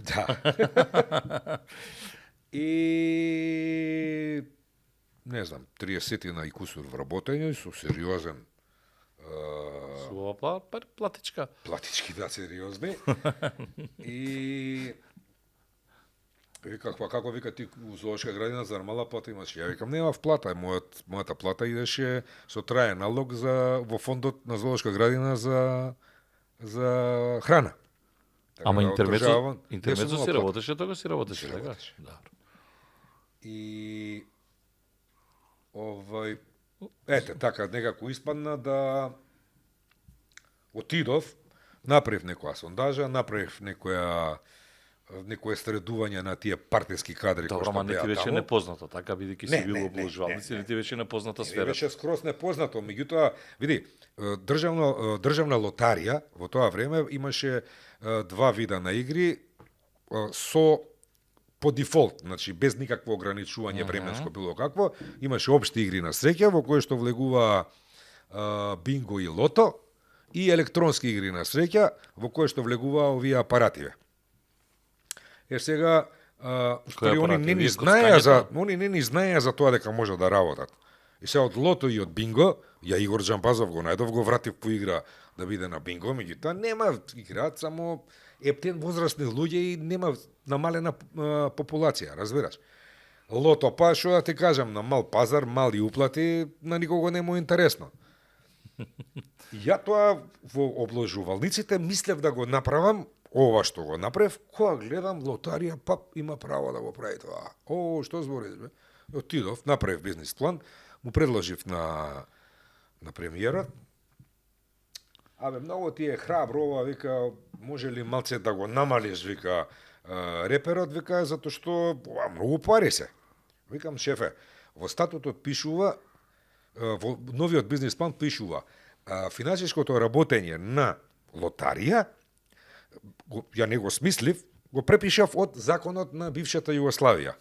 Speaker 2: Да. И не знам, 30 и кусур вработење со сериозен
Speaker 1: Сува платичка.
Speaker 2: платички, да, сериозни. И виках, па како вика ти у зоолошка градина за мала плата имаш? Ја викам, немав плата, мојата плата идеше со траен налог во фондот на зоолошка градина за храна. Така
Speaker 1: Ама
Speaker 2: да,
Speaker 1: интермецо
Speaker 2: не сум имал
Speaker 1: си
Speaker 2: плата.
Speaker 1: работеше, тогаш си работеше,
Speaker 2: Си
Speaker 1: така?
Speaker 2: работеше.
Speaker 1: Добро.
Speaker 2: И ете, така некако испадна да отидов, направив некоја сондажа, направив некое средување на тие партиски кадри кои
Speaker 1: Добро,
Speaker 2: што
Speaker 1: ама не
Speaker 2: беа
Speaker 1: ти беше
Speaker 2: таму.
Speaker 1: непознато, така бидејќи
Speaker 2: Не,
Speaker 1: си бил
Speaker 2: не,
Speaker 1: обложувалници,
Speaker 2: не,
Speaker 1: не ти беше непозната
Speaker 2: Не
Speaker 1: сфера.
Speaker 2: беше скроз непознато, меѓутоа, види, државна лотарија во тоа време имаше два вида на игри со по дефолт, значи без никакво ограничување временско било какво, имаше општи игри на среќа во кои што влегува бинго и лото и електронски игри на среќа во кои што влегува овие апаративе. Сега устари они не ни
Speaker 1: апарати?
Speaker 2: знаеа за
Speaker 1: Коцкањето?
Speaker 2: они не ни знаеа за тоа дека може да работат. И сега од лото и од бинго, ја Игор Џампазов го најдов, го вратив по игра да биде на бинго, меѓутоа нема играат само ептен возрастни луѓе и нема намалена популација, разбираш. Лото, па што да ти кажам, на мал пазар, мали уплати, на никого не му е интересно. Ја тоа во обложувалниците мислев да го направам, ова што го направив, кога гледам лотарија, пап има право да го прави тоа. Што збориш, бе? Отидов, направив бизнис план, му предложив на премиерот. Абе, многу ти е храбро ова, вика, може ли малце да го намалиш, вика, реперот, вика, затоа што многу пари се. Викам, шефе, во статутот пишува, во новиот бизнис план пишува, финансиското работење на лотарија, ја не го смислив, го препишав од законот на бившата Југославија.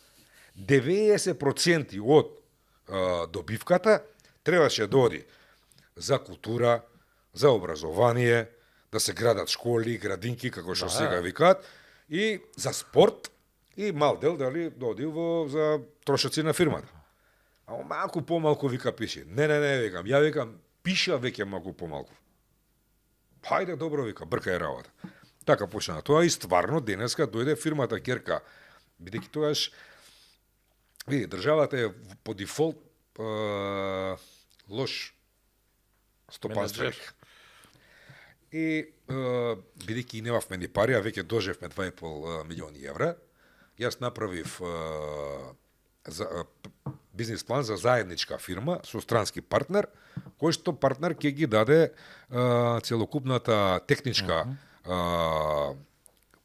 Speaker 2: 90% од добивката требаше да оди за култура, за образование, да се градат школи, градинки, како што сега викаат, и за спорт, и мал дел дали да оди за трошоци на фирмата. Ама малку помалку вика пише. Не, викам, ја викам, пиша веќе малку помалку. Хајде, добро, вика, бркај работа. Така почна тоа и стварно денеска дојде фирмата Керка, бидејќи тогаш, види, државата е по дефолт лош стопанствен. И бидејќи немавме ни пари, а веќе доживме 2,5 милиони евра, јас направив бизнис план за заедничка фирма со странски партнер, кој што партнер ќе ги даде целокупната техничка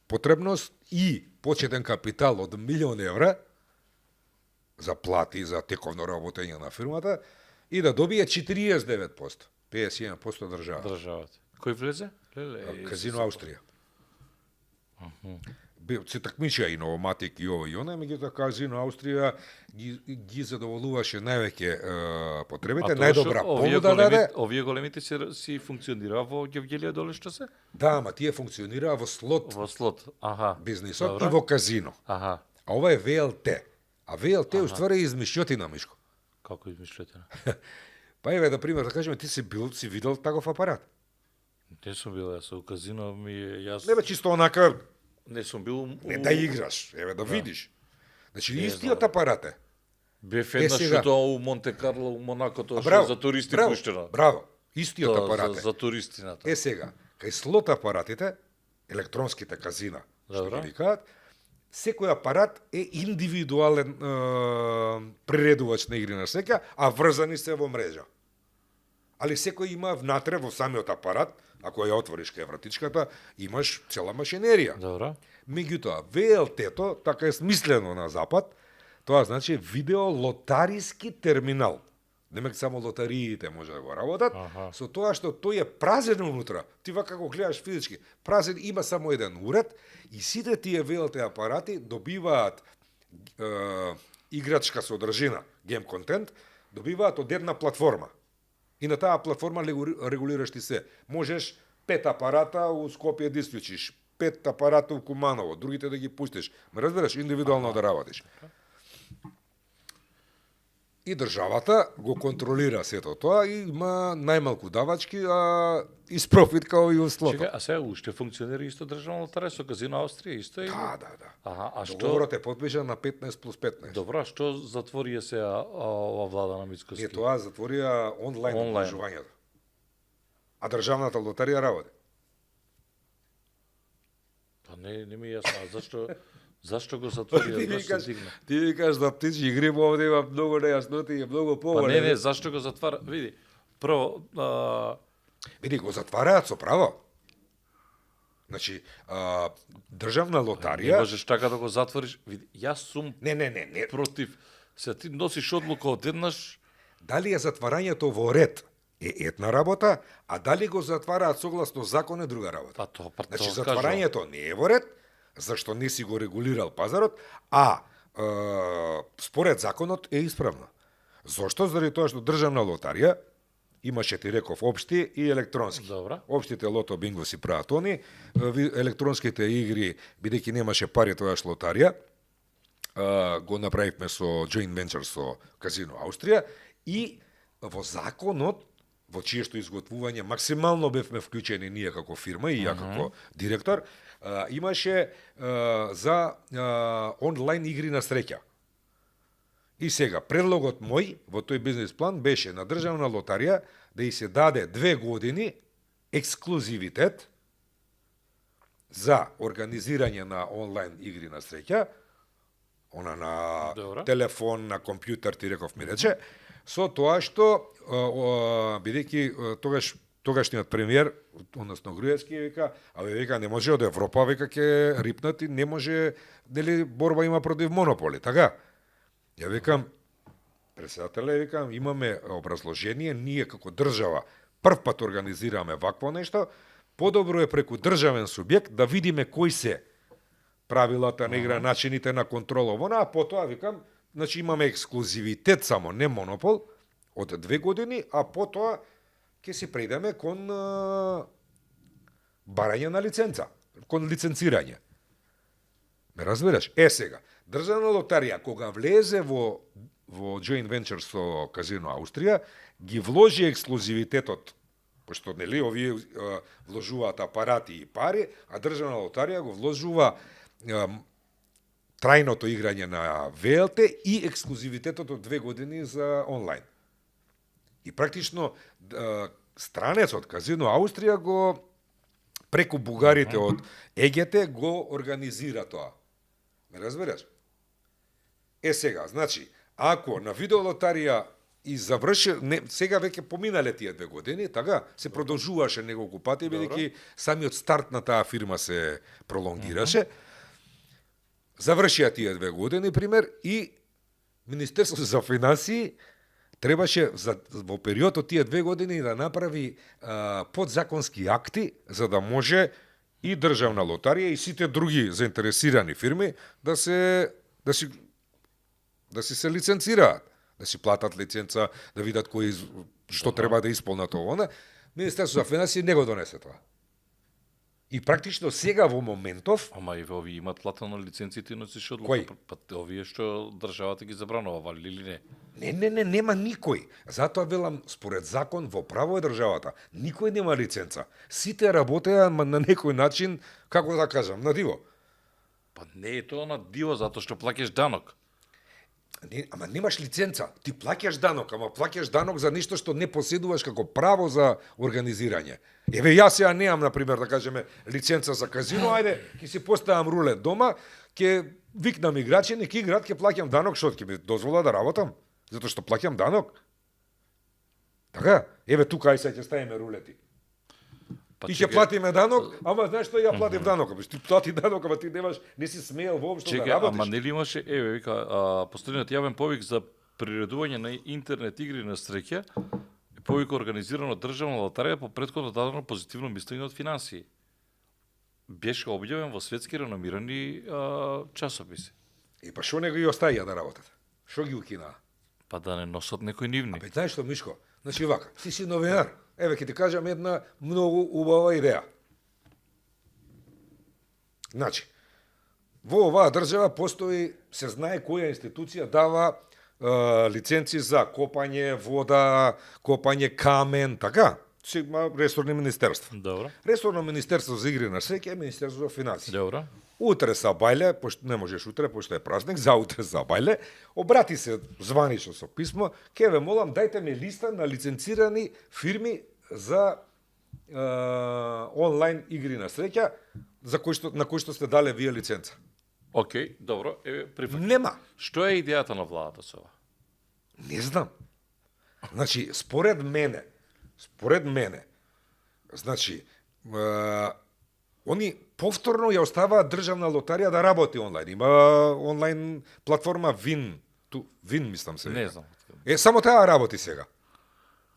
Speaker 2: потребност и почетен капитал од 1 милион евра за плати, за тековно работење на фирмата и да добие 49%, 51% државата.
Speaker 1: Кој влезе?
Speaker 2: Казино Австрија. Се такмичија и Новоматик и ово и она, меѓутоа Казино Австрија ги задоволуваше највеќе потребите, најдобра понуда даде.
Speaker 1: Овие големите си функционираа во Гевгелија доле што се?
Speaker 2: Да, ама тие функционираа во слот
Speaker 1: Во слот, аха.
Speaker 2: бизнисот и во казино.
Speaker 1: Аха.
Speaker 2: А ова е ВЛТ. А ВЛТ уствари е измишлјотина, Мишко.
Speaker 1: Како измишлете?
Speaker 2: Па еве, да пример, да кажеме, ти си видел таков апарат?
Speaker 1: Не сум бил, јас у казино јас...
Speaker 2: Не бе, чисто онака,
Speaker 1: Не сум бил...
Speaker 2: не да играш, еве да видиш. Значи, истиот апарат е.
Speaker 1: Бев еднаш
Speaker 2: сега.
Speaker 1: што у Монте Карло, у Монако, тоа што
Speaker 2: Браво,
Speaker 1: за туристи
Speaker 2: браво,
Speaker 1: пуштено.
Speaker 2: Браво, истиот
Speaker 1: Тоа,
Speaker 2: апарат е.
Speaker 1: за туристината.
Speaker 2: Сега, кај слот апаратите, електронските казина, што
Speaker 1: Добро.
Speaker 2: ги викаат, секој апарат е индивидуален приредувач на игри на среќа, а врзани се во мрежа. Али секој има внатре во самиот апарат, ако ја отвориш кај вратичката, имаш цела машинерија.
Speaker 1: Добро.
Speaker 2: Меѓутоа, ВЛТ-то, така е смислено на запад, тоа значи видеолотариски терминал. Демек само лотариите може да го работат, со тоа што тој е празен унутра. Ти вака го гледаш физички, празен, има само еден уред и сите тие ВЛТ апарати добиваат играчка содржина, гейм контент, добиваат од една платформа. И на таа платформа регулираш ти се. Можеш 5 апарата у Скопје да исклучиш, 5 апарата у Куманово, другите да ги пуштиш. Ме разбираш, индивидуално да работиш. И државата го контролира сето тоа и има најмалку давачки, а испрофит као и услото.
Speaker 1: Чека, а сега уште функционира исто државна лотарија со Казино Австрија исто е?
Speaker 2: Да.
Speaker 1: Аха, а што?
Speaker 2: Договорот е подпишан на 15+15.
Speaker 1: Добро, а што затворија сега ова влада на Мицкоски?
Speaker 2: Не, тоа затворија онлайн обложувањето. А државната лотарија работи.
Speaker 1: Па не ми е јасно, зашто го затворија?
Speaker 2: Ти викаш за птичји игри, овде има многу нејасноти и многу
Speaker 1: Па
Speaker 2: поволи.
Speaker 1: не, зашто го затвара? Види, прво,
Speaker 2: Види, го затвараат со право. Значи, државна
Speaker 1: не
Speaker 2: лотарија...
Speaker 1: можеш така да го затвориш. Види, јас сум
Speaker 2: Не.
Speaker 1: против. Се ти носиш одлука одеднаш,
Speaker 2: Дали е затварањето во ред е една работа, а дали го затвараат согласно закон е друга работа.
Speaker 1: па тоа
Speaker 2: Значи,
Speaker 1: кажувам.
Speaker 2: затварањето не е во ред, зашто не си го регулирал пазарот, а според законот е исправно. Зошто? Заради тоа што државна лотарија имаше, ти реков, општи и електронски.
Speaker 1: Добра.
Speaker 2: Општите лото бинго си прават они, електронските игри, бидејќи немаше пари тоаш лотарија, го направивме со joint venture со Казино Австрија и во законот, во чие што изготвување максимално бевме вклучени ние како фирма и ја како директор, имаше за онлайн игри на среќа. И сега, предлогот мој во тој бизнес план беше на државна лотарија да и се даде 2 години ексклузивитет за организирање на онлайн игри на среќа, она на
Speaker 1: Добро.
Speaker 2: телефон, на компјутер, ти реков ми рече, со тоа што, бидејќи тогашниот премиер, односно Груевски, вика, вика, не може од Европа, вика, ќе рипнат и не може, дали борба има против монополи, така? Ја викам, председателе, викам, имаме образложение, ние како држава прв пат организираме вакво нешто, подобро е преку државен субјект да видиме кои се правилата на игра, начините на контрола, а потоа, викам, значи имаме ексклузивитет само, не монопол, од 2 години, а потоа ќе си придеме кон барање на лиценца, кон лиценцирање. Ме разбираш? Сега, државна лотарија, кога влезе во joint venture со Казино Австрија, ги вложи ексклузивитетот, пошто нели овие вложуваат апарати и пари, а државна лотарија го вложува трајното играње на ВЛТ и ексклузивитетот од 2 години за онлайн. И практично странецот Казино Австрија го преку бугарите од ЕГТ го организира тоа. Ме разбираш? Сега, значи, ако на видеолотарија и заврши, сега веќе поминале тие 2 години, така, се продолжуваше неколку пати, бидејќи самиот старт на таа фирма се пролонгираше. Завршија тие 2 години, пример, и Министерството за финансии требаше во период од тие 2 години да направи подзаконски акти за да може и државна лотарија и сите други заинтересирани фирми да се лиценцираат, да си платат лиценца, да видат кои што треба да исполнат ова. Министерството за финансии не го донесе тоа. И практично сега во моментов...
Speaker 1: Ама и овие имат платено лиценците и носиш одлука.
Speaker 2: Кој?
Speaker 1: Па овие што државата ги забранува, вали или не?
Speaker 2: Не, нема никој. Затоа велам, според закон, во право е државата. Никој нема лиценца. Сите работеа на некој начин, како да кажам, на диво.
Speaker 1: Па не е тоа на диво, затоа што плаќаш данок.
Speaker 2: Ама немаш лиценца. Ти плаќаш данок, ама плаќаш данок за нешто што не поседуваш како право за организирање. Еве, јас сега немам, например, да кажеме, лиценца за казино, ајде, ќе си поставам рулет дома, ќе викнам играчи, nek играт, ќе плаќам данок, што ќе ми дозвола да работам, затоа што плаќам данок. Така, еве тука ај сега ќе ставиме рулети.
Speaker 1: Па
Speaker 2: Ти ќе
Speaker 1: чекај,
Speaker 2: платиме данок, ама знаеш што ја платив данок, ти плати данок, ама ти немаш, не си смеел воопшто да
Speaker 1: чекај,
Speaker 2: работиш.
Speaker 1: ама нели имаше, еве вика, постојниот јавен повик за приредување на интернет игри на среќа, повик организиран од државна лотарија по претходно дадено позитивно мислење од финансии. Беше објавен во светски реномирани часописи.
Speaker 2: Па што не ги оставија да работат? Што ги укинаа?
Speaker 1: Па да не носат некои нивни.
Speaker 2: Бе, знаеш што, Мишко? Значи вака, ти си новинар. Еве ќе ти кажам една многу убава идеја. Значи, во оваа држава постои, се знае која институција дава лиценци за копање вода, копање камен, така? Си има ресорни министерства.
Speaker 1: Добро.
Speaker 2: Ресорно министерство за игри на среќа е министерство за финансии.
Speaker 1: Добро.
Speaker 2: Утре са бајле, пошто не можеш утре, пошто е празник, за утре са бајле, обрати се званично со писмо, ке ве молам, дајте ми листа на лиценцирани фирми за онлайн игри на среќа, на кои што сте дале вие лиценца.
Speaker 1: Океј, добро, еве прифаќам.
Speaker 2: Нема.
Speaker 1: Што е идејата на владата со ова?
Speaker 2: Не знам. Значи, според мене, значи, они повторно ја оставаат државна лотарија да работи онлайн. Има онлайн платформа Вин мислам се.
Speaker 1: Не знам.
Speaker 2: Само таа работи сега.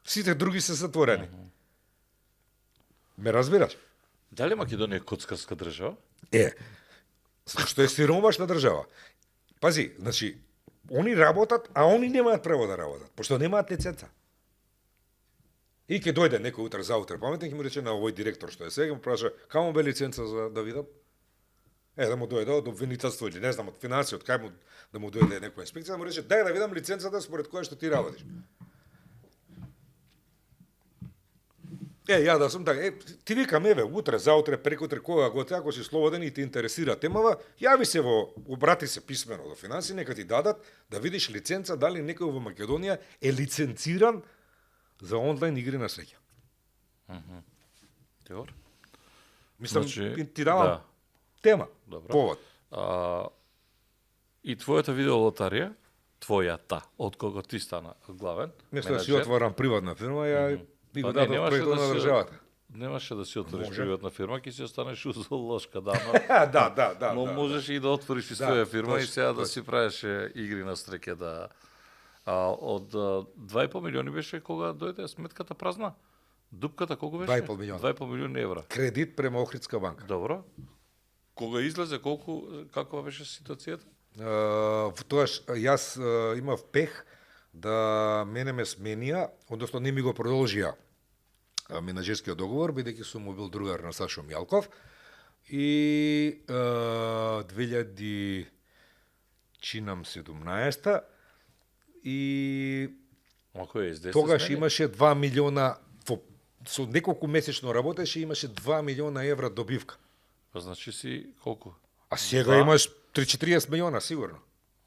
Speaker 2: Сите други се затворени. Ме разбираш?
Speaker 1: Дали Македонија е коцкарска држава?
Speaker 2: Што е сиромашна држава. Пази, значи, они работат, а они немаат право да работат, пошто немаат лиценца. И ќе дојде некој утре заутре паметен, ќе му рече на овој директор што е сега, му праша, камо бе лиценца за да видам? Да му дојде од обвинителство или не знам, од финансии, од кај му да му дојде некоја инспекција, да му рече, дај да видам лиценцата според која што ти работиш. Ја да сум така, ти викам, еве, утре, заутре, прекутре, кога го ако си слободен и ти интересира темава, јави се обрати се писмено до финансии, нека ти дадат да видиш лиценца дали некој во Македонија е лиценциран за онлайн игри на среќа.
Speaker 1: Добро.
Speaker 2: Мислам,
Speaker 1: Значи,
Speaker 2: ти давам тема,
Speaker 1: Добро.
Speaker 2: повод.
Speaker 1: И твојата видеолотарија, твојата, од кога ти стана главен,
Speaker 2: Место да си отворам приватна фирма, ја би го дадов проектот на државата.
Speaker 1: Немаше да си отвориш
Speaker 2: Може.
Speaker 1: приватна фирма, ќе си останеш узолошка, да,
Speaker 2: Да.
Speaker 1: но можеш и да отвориш и своја фирма и
Speaker 2: точно,
Speaker 1: сега да
Speaker 2: точно.
Speaker 1: си правиш игри на среќа, да. Од 2,5 милиони беше кога дојде сметката празна. Дупката колку беше?
Speaker 2: 2,5 милиона.
Speaker 1: 2,5 милиони евра.
Speaker 2: Кредит према Охридска банка.
Speaker 1: Добро. Кога излезе, каква беше ситуацијата?
Speaker 2: Тоаш јас имав пех да мене ме сменија, односно не ми го продолжија менаџерскиот договор, бидејќи сум му бил другар на Сашо Мјалков. И 2017 и
Speaker 1: Ако е СДС
Speaker 2: тогаш имаше 2 милиона, со неколку месечно работеше, имаше 2 милиона евра добивка.
Speaker 1: Па значи си колку?
Speaker 2: А сега
Speaker 1: Два?
Speaker 2: имаш 3-40 милиона, сигурно.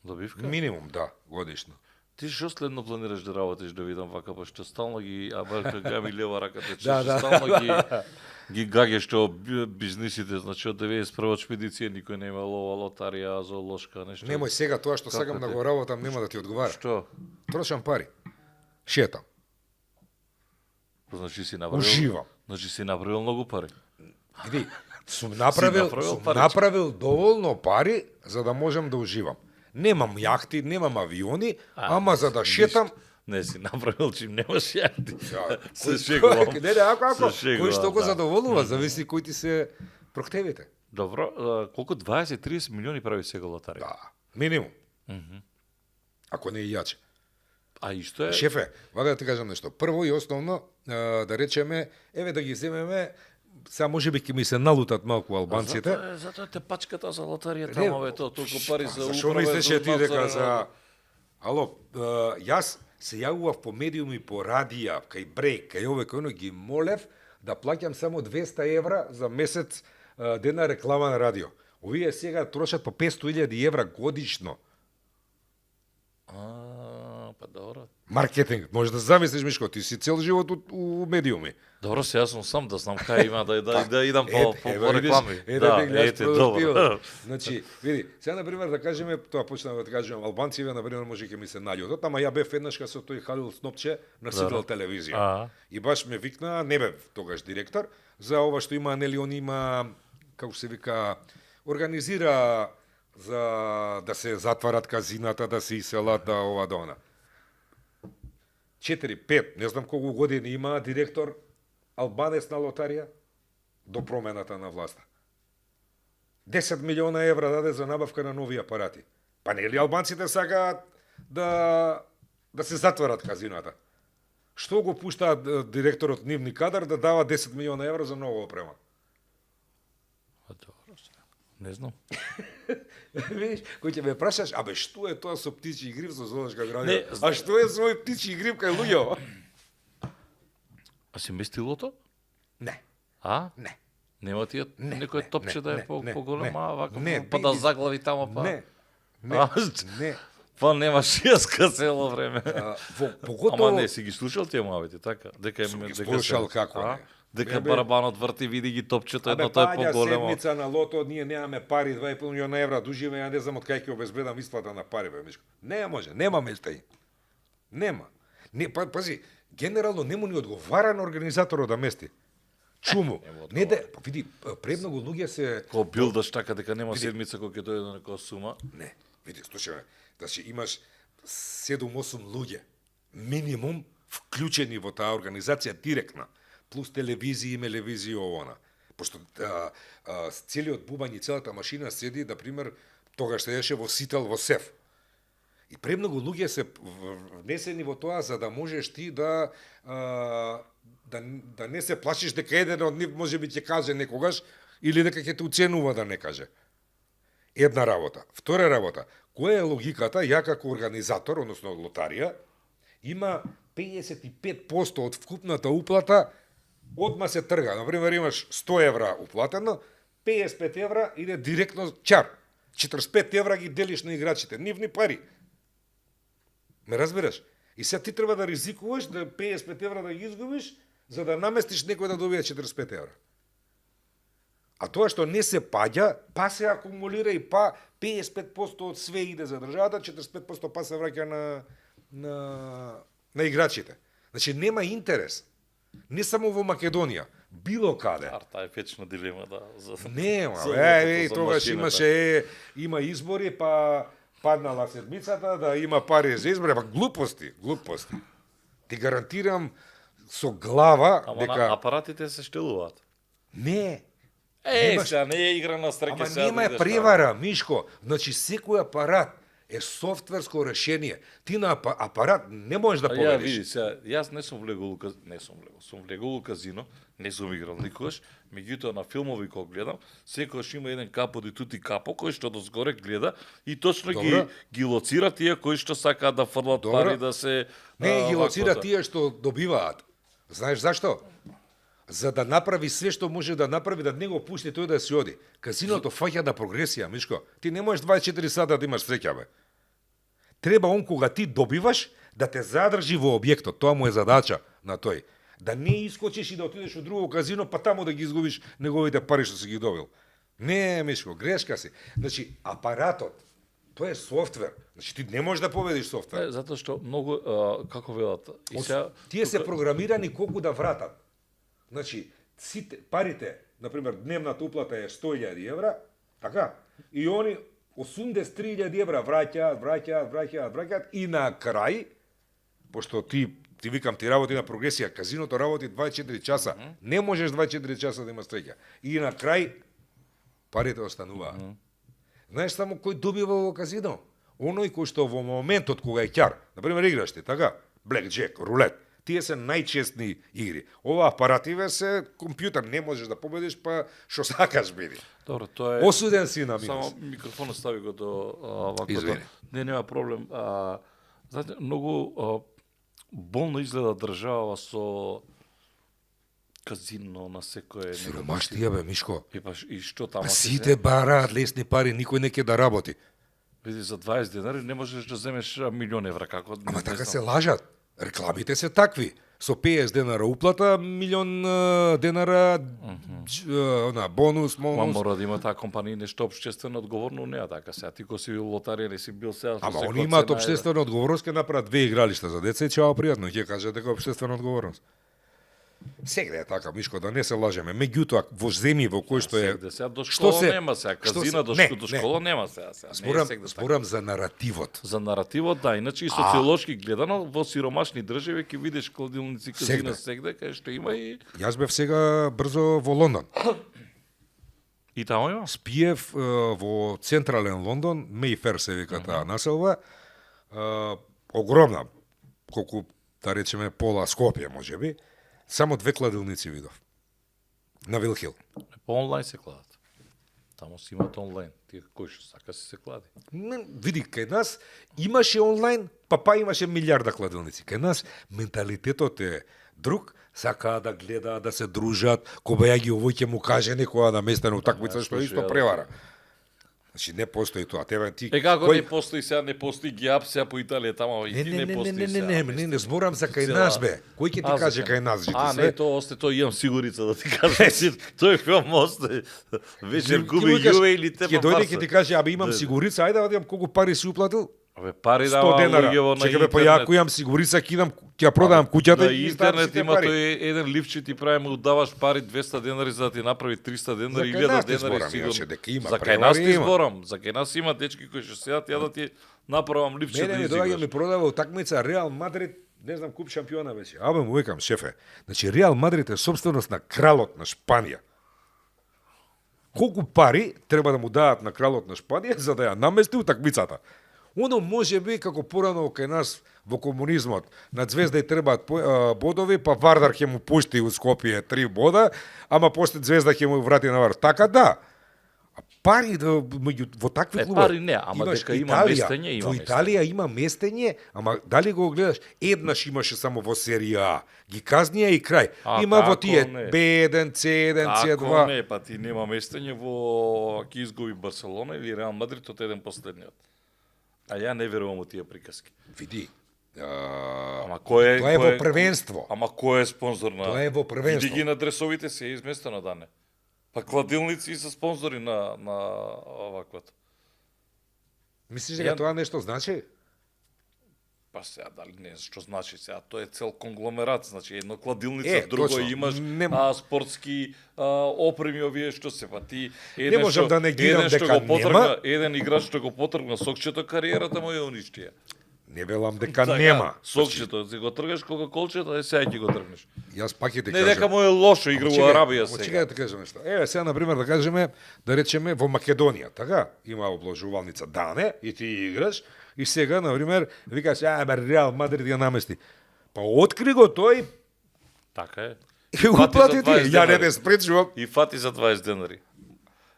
Speaker 1: Добивка?
Speaker 2: Минимум, да, годишно.
Speaker 1: Ти што следно планираш да работиш, да видам вака, па што стално ги, га ми лева раката, че
Speaker 2: Да, да.
Speaker 1: стално ги гагеш што бизнисите, значи од 91 шпедиција никој не имал ова лотарија, зоолошка, нешто.
Speaker 2: Немој сега тоа што
Speaker 1: Како
Speaker 2: сакам да
Speaker 1: ти?
Speaker 2: го работам, нема да ти одговара.
Speaker 1: Што?
Speaker 2: Трошам пари. Шетам.
Speaker 1: Значи си направил.
Speaker 2: Уживам.
Speaker 1: Значи си направил многу пари.
Speaker 2: Види, сум направил
Speaker 1: парички.
Speaker 2: доволно пари за да можам да уживам. Немам јахти, немам авиони, ама за да шетам.
Speaker 1: Не си направил чим немаш јахти. Се
Speaker 2: Кој-
Speaker 1: шегувам.
Speaker 2: Не, ако.
Speaker 1: Се шегувам,
Speaker 2: Кој што го
Speaker 1: да.
Speaker 2: задоволува, зависи кои ти се прохтевите.
Speaker 1: Добро, колку 20-30 милиони прави сега лотарија?
Speaker 2: Да, минимум. Ако не и јаче.
Speaker 1: А и што е?
Speaker 2: Шефе, вака да ти кажам нешто. Прво и основно, да речеме, еве да ги земеме, сега може би ќе ми се налутат малку албанците.
Speaker 1: Затоа те пачката за лотарија
Speaker 2: Не,
Speaker 1: таму е тоа толку пари за
Speaker 2: Зашо
Speaker 1: управа,
Speaker 2: мислиш
Speaker 1: за
Speaker 2: ти дека
Speaker 1: надзор,
Speaker 2: за... Ало, јас се јавував по медиуми, по радија, кај Брейк, кај ове, кај оно, ги молев да плаќам само 200 евра за месец дена реклама на радио. Овие сега трошат по 500.000 евра годишно.
Speaker 1: Па добро.
Speaker 2: Маркетинг, може да замислиш, Мишко, ти си цел живот у медиуми.
Speaker 1: Добро, се јас сум сам да знам кај има да идам по
Speaker 2: видиш,
Speaker 1: реклами.
Speaker 2: да,
Speaker 1: ете, добро.
Speaker 2: Значи, види, сега на пример да кажеме, тоа почнав да кажеме, албанциве на пример може ќе ми се наљутат, ама ја бев еднаш со тој Халил Снопче на Сидел телевизија. И баш ме викна, не бев тогаш директор, за ова што има, нели он има, како се вика, организира за да се затварат казината, да се иселат, да ова да она. 4-5, не знам колку години има директор албанец на лотарија до промената на власта. 10 милиона евра даде за набавка на нови апарати. Па нели албанците сакаат да се затварат казината? Што го пуштаат директорот нивни кадар да дава 10 милиона евра за нова опрема?
Speaker 1: Не знам.
Speaker 2: Видиш, кој ќе ме прашаш, абе што е тоа со птичи грив со Золешка градина? А што е со овој птичи грив кај луѓето?
Speaker 1: А си местилото?
Speaker 2: Не.
Speaker 1: А?
Speaker 2: Не.
Speaker 1: Нема тие некој топче да е поголема, вака,
Speaker 2: не,
Speaker 1: па да заглави тамо, па...
Speaker 2: Не. Не.
Speaker 1: Па нема шијаска цело време.
Speaker 2: Поготово...
Speaker 1: Ама не, си ги слушал тие муавити, така? Дека
Speaker 2: ги слушал како не.
Speaker 1: Дека барабанот врти, види ги топчето, едното е поголемо.
Speaker 2: Седмица на лото, ние немаме пари, 2,5 милиона евра, дужиме, ја не знам од кај ќе обезбедам исплата на пари, бе, Мишко. Не може, нема мештај. Нема. Не, пази, генерално нему ни одговара на организаторот да мести. Чуму. Не да, види, премногу луѓе се
Speaker 1: Ко билдаш така дека нема седмица кога ќе дојде до некоја сума.
Speaker 2: Не, види, слушаме, значи имаш 7-8 луѓе минимум вклучени во таа организација директна, плюс телевизија, мелевизија, овона. Пошто целиот бубањ и целата машина седи, да пример, тогаш седеше во сител во сеф. И премногу луѓе се внесени во тоа за да можеш ти да не се плашиш дека еден од нив можеби ќе каже некогаш или дека ќе те уценува да не каже. Една работа. Втора работа. Која е логиката, ја како организатор, односно лотарија, има 55% од вкупната уплата одма се трга. Например, имаш 100 евра уплатено, 55 евра иде директно чар. 45 евра ги делиш на играчите. Нивни пари. Ме разбираш? И сега ти треба да ризикуваш да 55 евра да ги изгубиш, за да наместиш некој да добие 45 евра. А тоа што не се паѓа, па се акумулира и па 55% од све иде за државата, 45% па се враќа на играчите. Значи нема интерес. Не само во Македонија, било каде.
Speaker 1: Таа е вечна дилема, да.
Speaker 2: Нема, тогаш имаше има избори, па паднала седмицата, да има пари за избори, па глупости. Ти гарантирам со глава дека
Speaker 1: апаратите се штелуваат.
Speaker 2: Не.
Speaker 1: Сега не е игра на стреке.
Speaker 2: Ама нема е превара, Мишко. Значи секој апарат е софтверско решение. Ти на апарат не можеш да победиш.
Speaker 1: Ја види, сега, јас не сум влегол сум влегол у казино, не сум играл никогаш, меѓутоа на филмови кога гледам, секогаш има еден капо ди тути капо кој што дозгоре гледа и точно ги лоцира тие кои што сакаат да фрлат пари да се
Speaker 2: не ги лоцира тие што добиваат. Знаеш зашто? За да направи све што може да направи, да не го пусти тој да си оди. Казиното фаќа на прогресија, Мишко. Ти не можеш 24 сата да имаш среќа, бе. Треба он кога ти добиваш да те задржи во објектот. Тоа му е задача на тој. Да не искочиш и да отидеш во друго казино, па таму да ги изгубиш неговите пари што си ги добил. Не, Мишко, грешка си. Значи, апаратот, тоа е софтвер. Значи, ти не можеш да победиш софтвер.
Speaker 1: Затоа што многу, како велат,
Speaker 2: тие се програмирани колку да вратат. Значи, парите, например, дневната уплата е 100.000 евра, така? И они 83.000 евра враќаат и на крај, пошто ти викам, ти работи на прогресија, казиното работи 24 часа, не можеш 24 часа да има среќа. И на крај, парите остануваат. Знаеш само кој добива во казино? Оној кој што во моментот кога е ќар, например, играш ти, така? Блекџек, рулет. Тие се најчестни игри. Ова апаративе се компјутер, не можеш да победиш, па што сакаш биди.
Speaker 1: Добро, тоа е
Speaker 2: осуден си на минус.
Speaker 1: Само микрофонот стави го до вако.
Speaker 2: Извини.
Speaker 1: Не, нема проблем. Знаете, многу болно изгледа држава со казино на секое.
Speaker 2: Сиромаштија, бе, Мишко.
Speaker 1: И што таму?
Speaker 2: Сите бараат лесни пари, никој не ќе да работи.
Speaker 1: Види, за 20 денари не можеш да земеш 1.000.000 евра, како?
Speaker 2: Ама така се лажат. Рекламите се такви. Со 50 денара уплата, милион денара бонус,
Speaker 1: Ма
Speaker 2: монус.
Speaker 1: мора да има таа компанија нешто општествено одговорно, не е така сега. Ти кој си бил лотарија, не си бил сега.
Speaker 2: Ама они имаат општествена одговорност, ке направат 2 игралишта за деца и чао пријатно, ќе кажат дека општествена одговорност. Сегде е така, Мишко, да не се лажеме. Меѓутоа, во земји во кој што е...
Speaker 1: Сегде сега до
Speaker 2: Што
Speaker 1: школа
Speaker 2: се-
Speaker 1: нема сега,
Speaker 2: што
Speaker 1: казина
Speaker 2: се-
Speaker 1: до,
Speaker 2: не,
Speaker 1: до
Speaker 2: не.
Speaker 1: школа нема сега. Не е
Speaker 2: Зборам,
Speaker 1: сегде така.
Speaker 2: зборам за наративот.
Speaker 1: За наративот, да, иначе и социолошки гледано, во сиромашни држави ќе видиш кладилници казина сегде, кај што има и...
Speaker 2: Јас бев сега брзо во Лондон.
Speaker 1: И таму има?
Speaker 2: Спиев во централен Лондон, Мейфер се вика таа населба, огромна, колку да речеме пола Скопје можеби, само 2 кладилници видов. На Вилхил.
Speaker 1: По онлайн се кладат. Таму си имат онлайн. Ти кој што сака се клади.
Speaker 2: Види, кај нас имаше онлайн, па имаше милиарда кладилници. Кај нас менталитетот е друг, сакаа да гледаат, да се дружат, кога ја ги овој ќе му каже некоја наместена утакмица што е
Speaker 1: слушај,
Speaker 2: исто превара. Значи не постои тоа. Тебе ти
Speaker 1: Како не постои сега, не постои гиап сега по Италија, таму и ти не постои сега.
Speaker 2: не зборам за кај
Speaker 1: Цела-
Speaker 2: нас бе. Кој ќе ти
Speaker 1: А,
Speaker 2: каже
Speaker 1: за
Speaker 2: кај нас, жите
Speaker 1: А,
Speaker 2: се?
Speaker 1: не, тоа осте, тоа имам сигурица да ти кажам. Тој филм осте. Вечер
Speaker 2: Ти
Speaker 1: губи
Speaker 2: му кажеш,
Speaker 1: Јуве или те
Speaker 2: ќе дојде ќе ти каже, абе имам сигурица, ајде да видам колку пари си уплатил.
Speaker 1: Абе, пари
Speaker 2: 100
Speaker 1: дава
Speaker 2: денара.
Speaker 1: луѓево на
Speaker 2: Чекаме, па ја
Speaker 1: интернет.
Speaker 2: ако имам сигурица, ќе идам, ќе ја продавам куќата
Speaker 1: На
Speaker 2: и ги ставам
Speaker 1: интернет
Speaker 2: сите
Speaker 1: има
Speaker 2: пари.
Speaker 1: тој еден ливче ти прави му даваш пари 200 денари за да ти направи 300 денари,
Speaker 2: За кај
Speaker 1: 1000
Speaker 2: нас ти
Speaker 1: денари
Speaker 2: зборам,
Speaker 1: сигурно.
Speaker 2: иначе дека има
Speaker 1: За кај нас
Speaker 2: превари
Speaker 1: ти
Speaker 2: има.
Speaker 1: зборам, за кај нас има дечки кои ќе седат ја да ти направам ливче
Speaker 2: Мене
Speaker 1: да
Speaker 2: ми доаѓа ми
Speaker 1: изиграш.
Speaker 2: продава утакмица Реал Мадрид, не знам куп шампиона веќе. Абе му викам шефе. Значи Реал Мадрид е собственост на кралот на Шпанија. Колку пари треба да му дадат на кралот на Шпанија за да ја намести утакмицата? Оно може би како порано кај нас во комунизмот на Звезда и требаат бодови, па Вардар ќе му пушти у Скопје 3 бода, ама после Звезда ќе му врати на Вардар. Така да. А пари во такви клубови.
Speaker 1: Пари не, ама дека има местење, има
Speaker 2: Во Италија има местење, ама дали го гледаш, еднаш имаше само во серија А. Ги казнија и крај.
Speaker 1: А,
Speaker 2: Има во
Speaker 1: како
Speaker 2: тие
Speaker 1: не?
Speaker 2: B1, C1,
Speaker 1: Ако
Speaker 2: C2.
Speaker 1: не, па ти нема местење во ќе изгуби Барселона или Реал Мадрид од еден последниот. А ја не верувам во тие приказки.
Speaker 2: Види.
Speaker 1: Ама кој е
Speaker 2: Тоа е во првенство.
Speaker 1: Ама кој е спонзор на?
Speaker 2: Тоа е во првенство.
Speaker 1: Види ги на дресовите се е изместено дане. Па кладилници се спонзори на оваквото.
Speaker 2: Мислиш дека тоа нешто значи?
Speaker 1: Па сега дали не што значи сега, тоа е цел конгломерат, значи едно кладилница,
Speaker 2: Е,
Speaker 1: друго
Speaker 2: точно.
Speaker 1: имаш спортски опреми овие што се па ти
Speaker 2: Не можам да негирам
Speaker 1: еден што
Speaker 2: дека
Speaker 1: го потргна,
Speaker 2: нема.
Speaker 1: еден играч што го потргна сокчето кариерата му ја уништија.
Speaker 2: Не велам дека нема.
Speaker 1: Сокчето, си го тргаш колколчето, е сега ќе го тргнеш.
Speaker 2: Јас пак ќе ти
Speaker 1: Не
Speaker 2: кажам.
Speaker 1: дека му е лошо игра во Арабија
Speaker 2: Чекај
Speaker 1: сега.
Speaker 2: да ти кажам нешто. Еве сега на пример да кажеме, да речеме во Македонија, така? Има обложувалница Дане и ти играш и сега на пример викаш бе Реал Мадрид ја намести. Па откри го тој
Speaker 1: Така е.
Speaker 2: и го
Speaker 1: Фати за
Speaker 2: плати ти.
Speaker 1: 20
Speaker 2: Ја не
Speaker 1: денари.
Speaker 2: те спречувам.
Speaker 1: И фати за 20 денари.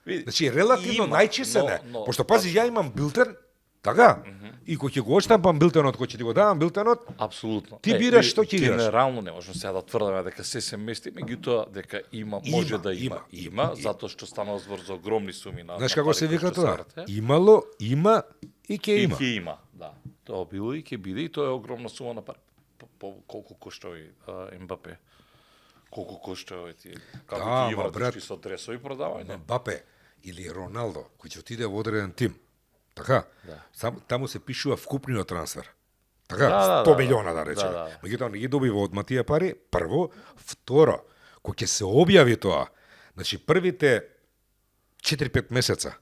Speaker 1: Види,
Speaker 2: Значи релативно
Speaker 1: има,
Speaker 2: најчесен е.
Speaker 1: но-
Speaker 2: Пошто пази ја имам билтен, така? И кога ќе го оштампам билтенот, кога ќе ти го давам билтенот,
Speaker 1: апсолутно.
Speaker 2: Ти бираш што ќе играш.
Speaker 1: Генерално не можам сега да тврдаме дека се мести, меѓутоа дека може да има, затоа што станува збор за огромни суми на.
Speaker 2: знаеш
Speaker 1: на
Speaker 2: како се
Speaker 1: пари кои
Speaker 2: вика
Speaker 1: што
Speaker 2: тоа?
Speaker 1: врте.
Speaker 2: Имало, има и ќе
Speaker 1: И
Speaker 2: има.
Speaker 1: ќе има, да. Тоа било и ќе биде и тоа е огромна сума на пари. Колку кошта овој Ембапе? Колку кошта овој тие? Како
Speaker 2: Да,
Speaker 1: ги
Speaker 2: ма, брат.
Speaker 1: вратиш со дресови продавање?
Speaker 2: Мбапе или Роналдо, кој ќе отиде во одреден тим. Така?
Speaker 1: Да.
Speaker 2: Таму се пишува вкупниот трансфер. Така?
Speaker 1: Да,
Speaker 2: 100 милиона да речеме.
Speaker 1: Да.
Speaker 2: Меѓутоа не ги добива од Матија пари, прво, второ, кога ќе се објави тоа, значи првите 4-5 месеца,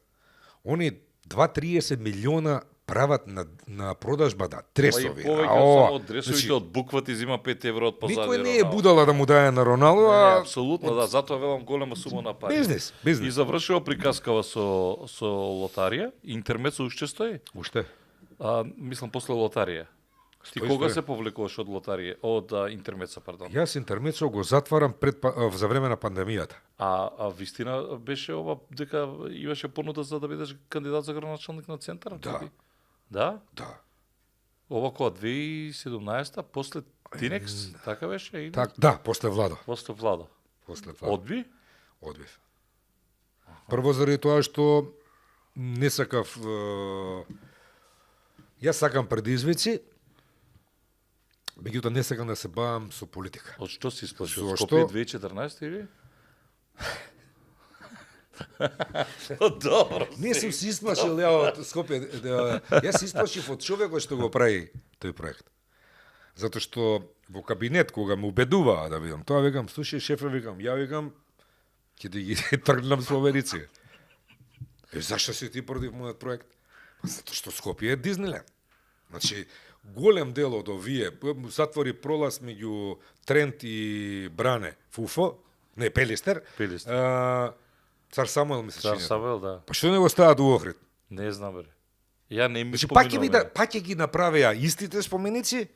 Speaker 2: они 2-30 милиона прават на продажба да дресови.
Speaker 1: Па и повеќе само од дресовите од буква ти зима 5 евро од позади.
Speaker 2: Никој не е
Speaker 1: Роналдо.
Speaker 2: будала да му даде на Роналдо,
Speaker 1: Не,
Speaker 2: а
Speaker 1: апсолутно, да, затоа велам голема сума на пари.
Speaker 2: бизнес,
Speaker 1: И
Speaker 2: бизнес.
Speaker 1: завршува приказкава со лотарија, интермецо уште стои.
Speaker 2: Уште.
Speaker 1: Мислам после лотарија. Ти
Speaker 2: Стои,
Speaker 1: кога
Speaker 2: стои.
Speaker 1: се повлекуваш од лотарија, од интермецо, пардон.
Speaker 2: Јас интермецо го затварам за време на пандемијата.
Speaker 1: А вистина беше ова дека имаше понуда за да бидеш кандидат за градоначалник на центарот?
Speaker 2: Да.
Speaker 1: или? Да?
Speaker 2: Да.
Speaker 1: Ова кога 2017 после Тинекс, така беше или?
Speaker 2: Так, да, после Владо.
Speaker 1: После Владо.
Speaker 2: После Владо.
Speaker 1: Одби?
Speaker 2: Одбив. Прво заради тоа што не сакав јас сакам предизвици, Меѓутоа не сакам да се бавам со политика.
Speaker 1: Од што си исплашил?
Speaker 2: Зошто?
Speaker 1: Скопје 2014 или? Добро.
Speaker 2: Не сум се исплашил ја од Скопје. Јас се исплашив од човекот што го прави тој проект. Затоа што во кабинет кога ме убедуваа да видам тоа, викам, слушај шефе, викам, ја викам ќе да ги тргнам словеници. Зашто си ти против мојот проект? Затоа што Скопје е Дизниленд. Значи, голем дел од овие затвори пролаз меѓу Трент и Бране, Фуфо, не Пелистер. Цар Самуел ми се
Speaker 1: Цар
Speaker 2: чини.
Speaker 1: Самуел, да.
Speaker 2: Па што не го стават у Охрид?
Speaker 1: Не знам, бре. Ја не ми
Speaker 2: Значи,
Speaker 1: споминувам.
Speaker 2: пак ќе ги направеа истите споменици,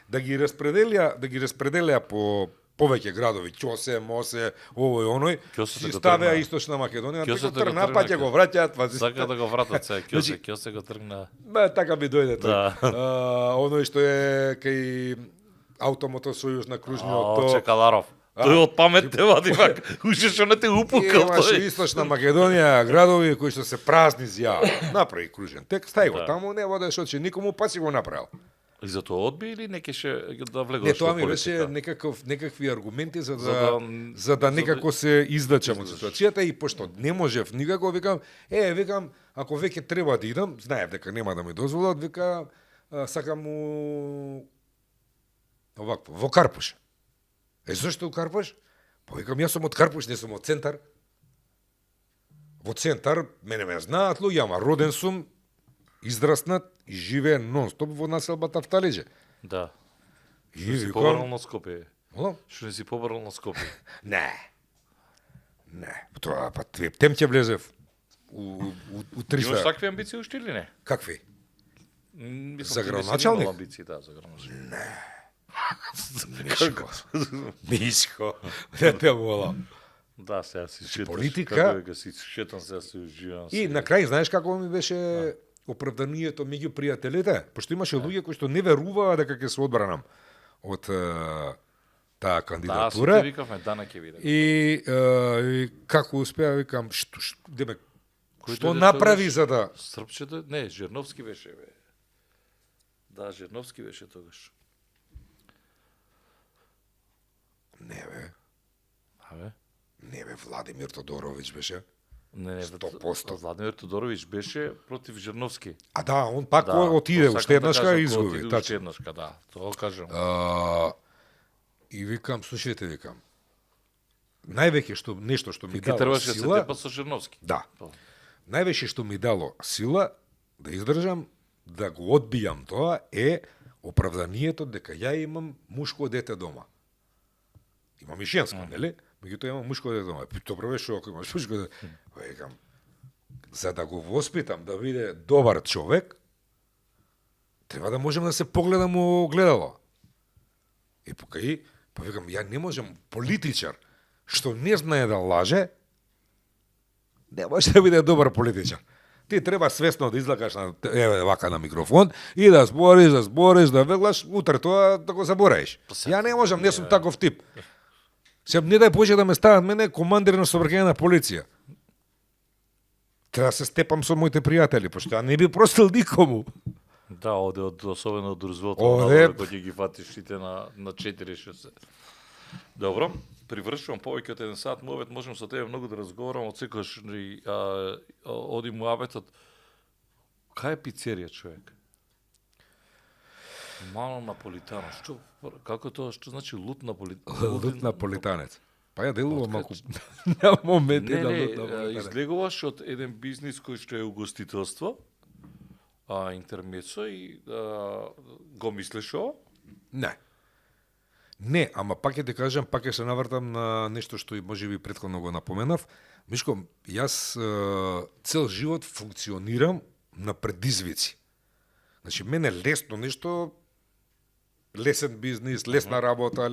Speaker 2: да ги распределија по повеќе градови, Ќосе, Мосе, овој оној,
Speaker 1: Ќосето
Speaker 2: си
Speaker 1: го
Speaker 2: ставеа
Speaker 1: тргна.
Speaker 2: Источна Македонија,
Speaker 1: Ќосето
Speaker 2: така
Speaker 1: го
Speaker 2: тргна,
Speaker 1: тргна,
Speaker 2: па ќе го враќаат, па
Speaker 1: Сака да го вратат се,
Speaker 2: Значи-
Speaker 1: Ќосе го тргна.
Speaker 2: така би дојде тој.
Speaker 1: Да.
Speaker 2: Оној што е кај Автомотосојуз на кружниот
Speaker 1: Оче Каларов. Тој од памет те вади, пак. Уште што не те упукал
Speaker 2: Имаше
Speaker 1: тој.
Speaker 2: Источна Македонија, градови кои што се празни зја. Направи кружен тек, стај го
Speaker 1: Да.
Speaker 2: таму, не водеш очи никому, па си го направил.
Speaker 1: И за тоа одби или не кеше да влегуваш
Speaker 2: Не, тоа
Speaker 1: во
Speaker 2: ми беше
Speaker 1: политика?
Speaker 2: некакви аргументи за
Speaker 1: За да-
Speaker 2: некако се издачам од
Speaker 1: Излезеш.
Speaker 2: ситуацијата и пошто не можев никако, викам, викам, ако веќе треба да идам, знаев дека нема да ми дозволат, вика, сакам овакво, во Карпуш. Зашто у Карпуш? Па викам, јас сум од Карпуш, не сум од центар. Во центар, мене ме знаат луѓе, ама роден сум, израснат и живее нон-стоп во населбата Вталиџе.
Speaker 1: Да.
Speaker 2: И
Speaker 1: Си
Speaker 2: викам,
Speaker 1: побрал на Скопје.
Speaker 2: Мола?
Speaker 1: Што не си побрал на Скопје?
Speaker 2: Не. Тоа па тем ќе влезев у
Speaker 1: Имаш
Speaker 2: 300.
Speaker 1: такви амбиции уште или не?
Speaker 2: Какви?
Speaker 1: Мислам,
Speaker 2: За
Speaker 1: ти не си
Speaker 2: градоначалник?
Speaker 1: имал амбиции, да, за градоначалник.
Speaker 2: Мишко. Мишко. Не те волам.
Speaker 1: Да, сега си шеташ.
Speaker 2: политика-
Speaker 1: Како дека си шетам, сега си уживам.
Speaker 2: И на крај знаеш како ми беше оправданието меѓу пријателите, пошто имаше луѓе кои што не веруваа дека ќе се одбранам од таа
Speaker 1: Да,
Speaker 2: кандидатура.
Speaker 1: се ти викавме, дана ќе видам.
Speaker 2: И како успеа, викам, демек,
Speaker 1: Кој
Speaker 2: што
Speaker 1: дојде
Speaker 2: направи
Speaker 1: тогаш?
Speaker 2: за да...
Speaker 1: Српчето? Не, Жерновски беше, бе. Да, Жерновски беше тогаш.
Speaker 2: Не бе,
Speaker 1: Абе?
Speaker 2: не бе, Владимир Тодоровиќ беше.
Speaker 1: Не,
Speaker 2: 100%.
Speaker 1: Владимир Тодоровиќ беше против Жерновски.
Speaker 2: А да, он пак
Speaker 1: Да,
Speaker 2: отиде,
Speaker 1: тоа
Speaker 2: уште
Speaker 1: сакам да
Speaker 2: еднашка
Speaker 1: кажам,
Speaker 2: и
Speaker 1: кој
Speaker 2: изгуби.
Speaker 1: отиде уште
Speaker 2: Тачно.
Speaker 1: еднашка, да, тоа кажам.
Speaker 2: И викам, слушайте, викам, највеќе што нешто што ми
Speaker 1: Ти
Speaker 2: дало
Speaker 1: требаше да се
Speaker 2: сила,
Speaker 1: тепа со Жерновски.
Speaker 2: да,
Speaker 1: Тоа.
Speaker 2: највеќе што ми дало сила да издржам, да го одбијам тоа е оправданието дека ја имам мушко дете дома. Имам и женско, нели? Меѓутоа имам мушко дете дома. Добро беше ако имаш мушко дете. Викам, за да го воспитам да биде добар човек, треба да можем да се погледам у огледало. И покај, па викам, ја не можам политичар што не знае да лаже, не може да биде добар политичар. Ти треба свесно да излакаш на вака на микрофон и да збориш, да веглаш, утре тоа да го забораиш. Ја не можам, не сум таков тип. Се не дај Боже да ме стават мене командир на собраќање на полиција. Треба да се степам со моите пријатели, пошто ја не би простил никому.
Speaker 1: Да, оде особено од Рузвелт,
Speaker 2: Оде.
Speaker 1: кога ќе ги фатиш сите на 4-6. Добро, привршувам повеќе од 1 сат муавет, можем со тебе многу да разговарам, од секојаш и оди муаветот. Кај е пицерија, човек? Мало наполитано, што како тоа, што значи лут наполитано?
Speaker 2: Лут наполитанец. Па ја делувам
Speaker 1: Откако?
Speaker 2: малку на моменти
Speaker 1: Не,
Speaker 2: на
Speaker 1: не,
Speaker 2: лут наполитанец.
Speaker 1: излегуваш од еден бизнис кој што е угостителство, интермецо и го мислиш ово?
Speaker 2: Не. Не, ама пак ќе ти кажам, пак ќе се навртам на нешто што и можеби претходно го напоменав. Мишко, јас цел живот функционирам на предизвици. Значи, мене лесно нешто, лесен бизнис, лесна работа,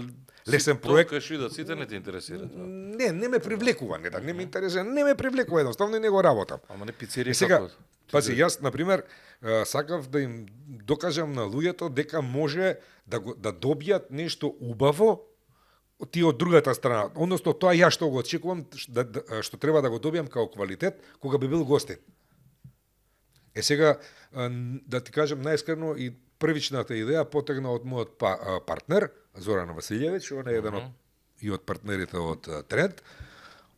Speaker 2: лесен проект.
Speaker 1: Тоа кажеш да сите не те интересира тоа.
Speaker 2: Не ме привлекува, не ми интересира, не ме привлекува едноставно и не го работам.
Speaker 1: Ама не
Speaker 2: И
Speaker 1: пицерија
Speaker 2: сега,
Speaker 1: како?
Speaker 2: пази, јас, например, сакав да им докажам на луѓето дека може да добијат нешто убаво ти од другата страна. Односно, тоа ја што го очекувам, што треба да го добијам као квалитет, кога би бил гостин. Сега, да ти кажам најискрено, и првичната идеја потегна од мојот партнер Зоран Василјевиќ, он е еден од партнерите од Тренд.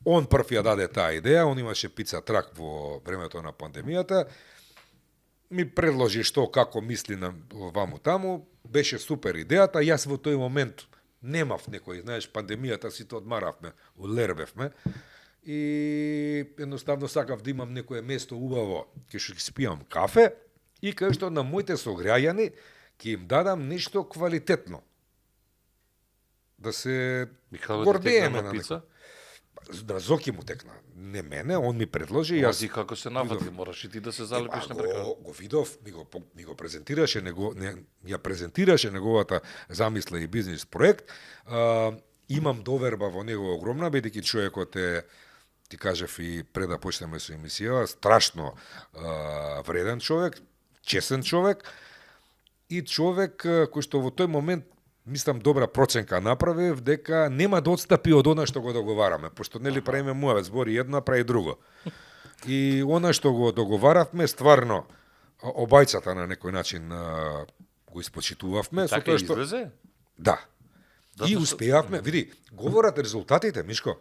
Speaker 2: Он прв ја даде таа идеја, он имаше пица трак во времето на пандемијата. Ми предложи што, како мисли на ваму таму, беше супер идејата, јас во тој момент немав некој, знаеш, пандемијата сите одмаравме, улервевме и едноставно сакав да имам некое место убаво, кај што ќе спијам кафе и кај што на моите сограѓани ќе им дадам нешто квалитетно. Да се гордееме на
Speaker 1: пица.
Speaker 2: На Зоки му текна, не мене, он ми предложи,
Speaker 1: Јас и како се нафати, мораш и ти да се залепиш на прека.
Speaker 2: Го видов, ми го презентираше, ја презентираше неговата замисла и бизнис проект. Имам доверба во него огромна, бидејќи човекот е, ти кажев и пред да почнеме со емисија, страшно вреден човек, чесен човек и човек кој што во тој момент мислам добра проценка направив дека нема да отстапи од она што го договараме, пошто нели правиме муавет, збори едно, прави друго. И она што го договаравме стварно обајцата на некој начин го испочитувавме со
Speaker 1: Така
Speaker 2: тоа што
Speaker 1: излезе?
Speaker 2: да.
Speaker 1: Затоа
Speaker 2: И
Speaker 1: што-
Speaker 2: успеавме, види, говорат резултатите, Мишко.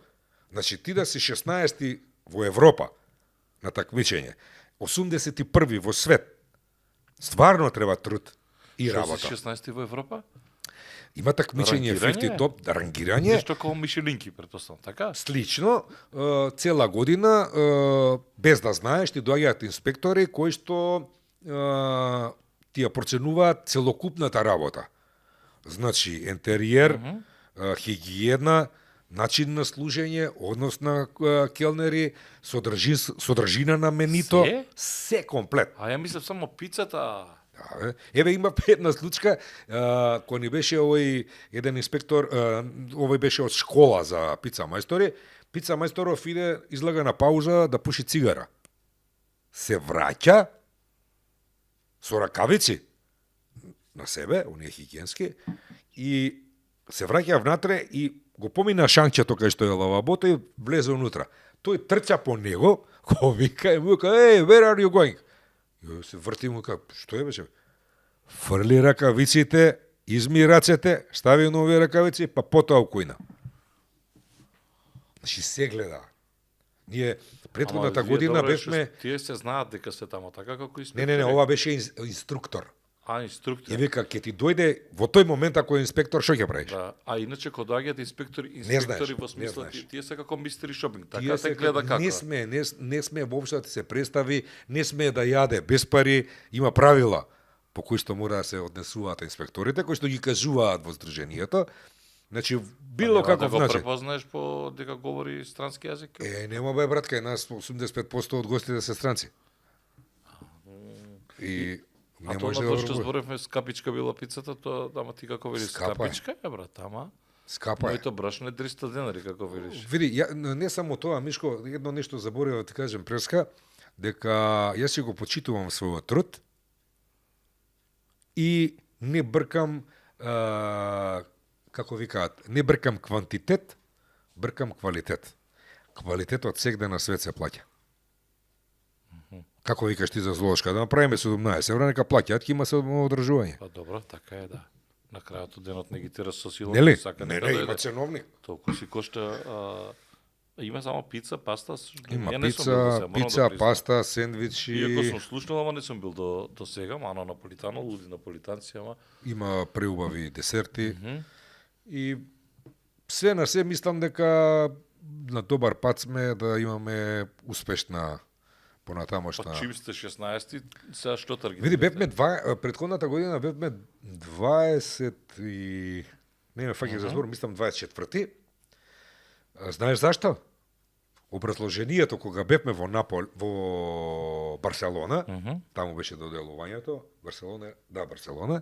Speaker 2: Значи ти да си 16 во Европа на такмичење, 81 во свет. Стварно треба труд и
Speaker 1: Што
Speaker 2: работа.
Speaker 1: си 16 во Европа?
Speaker 2: Има такмичење
Speaker 1: Рангирање?
Speaker 2: 50 топ рангирање.
Speaker 1: Нешто како Мишелинки, претпоставам, така?
Speaker 2: Слично, цела година, без да знаеш, ти доаѓаат инспектори кои што ти ја проценуваат целокупната работа. Значи, интериер, хигиена, начин на служење, однос на келнери, содржина на менито, се комплет.
Speaker 1: А ја мислев само пицата.
Speaker 2: Да, бе. Еве има една случка, кој ни беше овој еден инспектор, овој беше од школа за пица мајстори. Пица мајсторов иде, излага на пауза да пуши цигара. Се враќа со ракавици на себе, оние хигиенски, и се враќа внатре и го помина шанчето кај што е лавабото и влезе унутра. Тој трча по него, го вика и му вика, "Hey, where are you going?" И се врти му како, што е беше? Фрли ракавиците, изми рацете, стави нови ракавици, па потоа укојна. Значи се гледа. Ние претходната година бевме...
Speaker 1: Тие се знаат дека се тамо, така како инспектори.
Speaker 2: Не, ова беше инструктор.
Speaker 1: А, инструктор.
Speaker 2: И вика, ќе ти дојде во тој момент ако е инспектор, што ќе правиш?
Speaker 1: Да. А иначе кога доаѓаат инспектори
Speaker 2: знаеш,
Speaker 1: во смисла
Speaker 2: не знаеш.
Speaker 1: тие се како мистери шопинг, така
Speaker 2: Тие
Speaker 1: се гледа како.
Speaker 2: не сме воопшто да ти се представи, не сме да јаде без пари, има правила по кои што мора да се однесуваат инспекторите, кои што ги кажуваат во здруженијето. Значи, било
Speaker 1: Па,
Speaker 2: каков
Speaker 1: да го
Speaker 2: начин.
Speaker 1: препознаеш по дека говори странски јазик?
Speaker 2: Нема бе, брат, кај нас 85% од гостите се странци. И
Speaker 1: А
Speaker 2: не
Speaker 1: тоа
Speaker 2: може
Speaker 1: на
Speaker 2: да
Speaker 1: тоа што
Speaker 2: го
Speaker 1: зборевме скапичка била пицата, тоа ама ти како велиш
Speaker 2: Скапа е.
Speaker 1: скапичка е брат, ама
Speaker 2: скапа е.
Speaker 1: моето брашно е 300 денари како велиш.
Speaker 2: Види, не само тоа, Мишко, едно нешто заборев да ти кажем преска, дека јас си го почитувам својот труд и не бркам, како викаат, не бркам квантитет, бркам квалитет. Квалитетот сегде на свет се плаќа. Како викаш ти за злошка, да направиме 17 евра, нека плаќаат, ќе има самоодржување.
Speaker 1: Па добро, така е да. На крајот од денот не ги тера со сила.
Speaker 2: Нели?
Speaker 1: Сака
Speaker 2: Не,
Speaker 1: нека
Speaker 2: не,
Speaker 1: да
Speaker 2: има
Speaker 1: еде.
Speaker 2: ценовник.
Speaker 1: Толку си кошта има само пица, паста,
Speaker 2: Има
Speaker 1: ја не сум бил до сега, морам
Speaker 2: пица,
Speaker 1: да признам.
Speaker 2: паста, сендвичи.
Speaker 1: Иако сум слушнал, ама не сум бил до сега, ано наполитано, луди наполитанци, ама
Speaker 2: Има преубави десерти. И се на се мислам дека на добар пат сме да имаме успешна понатамошна.
Speaker 1: па чим сте 16, сега што таргетирате?
Speaker 2: Види, бевме претходната година бевме 20 и не ме фаќа за збор, мислам 24-ти. Знаеш зашто? Образложението кога бевме во во Барселона, таму беше доделувањето, Барселона.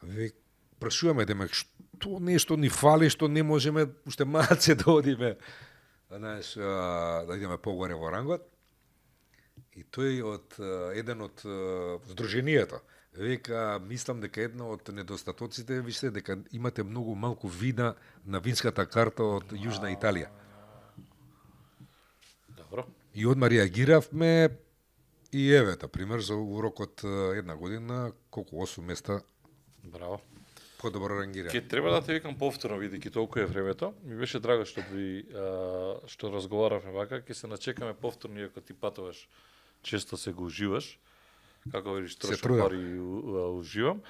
Speaker 2: Ви прашуваме демек што нешто ни фали што не можеме уште малце да одиме, знаеш, да идеме погоре во рангот. И тој еден од здруженијата века, мислам дека една од недостатоците вижте дека имате многу малку вина на винската карта од Јужна Италија.
Speaker 1: Добро.
Speaker 2: И одма реагиравме И еве, пример, за урокот една година, колку 8 места
Speaker 1: Браво.
Speaker 2: подобро рангирани.
Speaker 1: Ке треба да те викам повторно, бидејќи толку е времето. Ми беше драго што разговаравме вака, ќе се начекаме повторно, иако ти патуваш, често се го уживаш. Како видиш, трошам
Speaker 2: трудам.
Speaker 1: пари и уживам.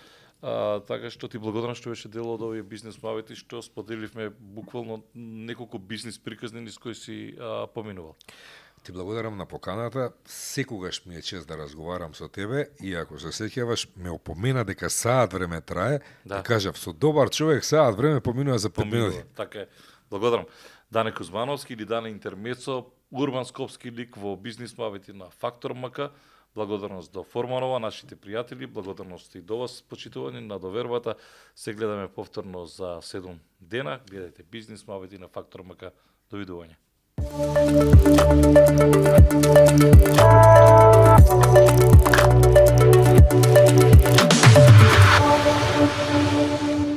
Speaker 1: Така што ти благодарам што беше дел од овие бизнес муабети, што споделивме буквално неколку бизнес приказни низ кои си поминувал.
Speaker 2: Ти благодарам на поканата. Секогаш ми е чест да разговарам со тебе и ако се сеќаваш, ме опомена дека саат време трае,
Speaker 1: Да.
Speaker 2: ти кажав, со добар човек саат време поминува за 5 минути.
Speaker 1: Така е. Благодарам. Дане Кузмановски или Дане Интермецо, урбан скопски лик во бизнес муабети на Фактор МК. Благодарност до Форманова, нашите пријатели, благодарност и до вас, почитувани на довербата. Се гледаме повторно за 7 дена. Гледајте бизнес муабети на Фактор МК. Довидување.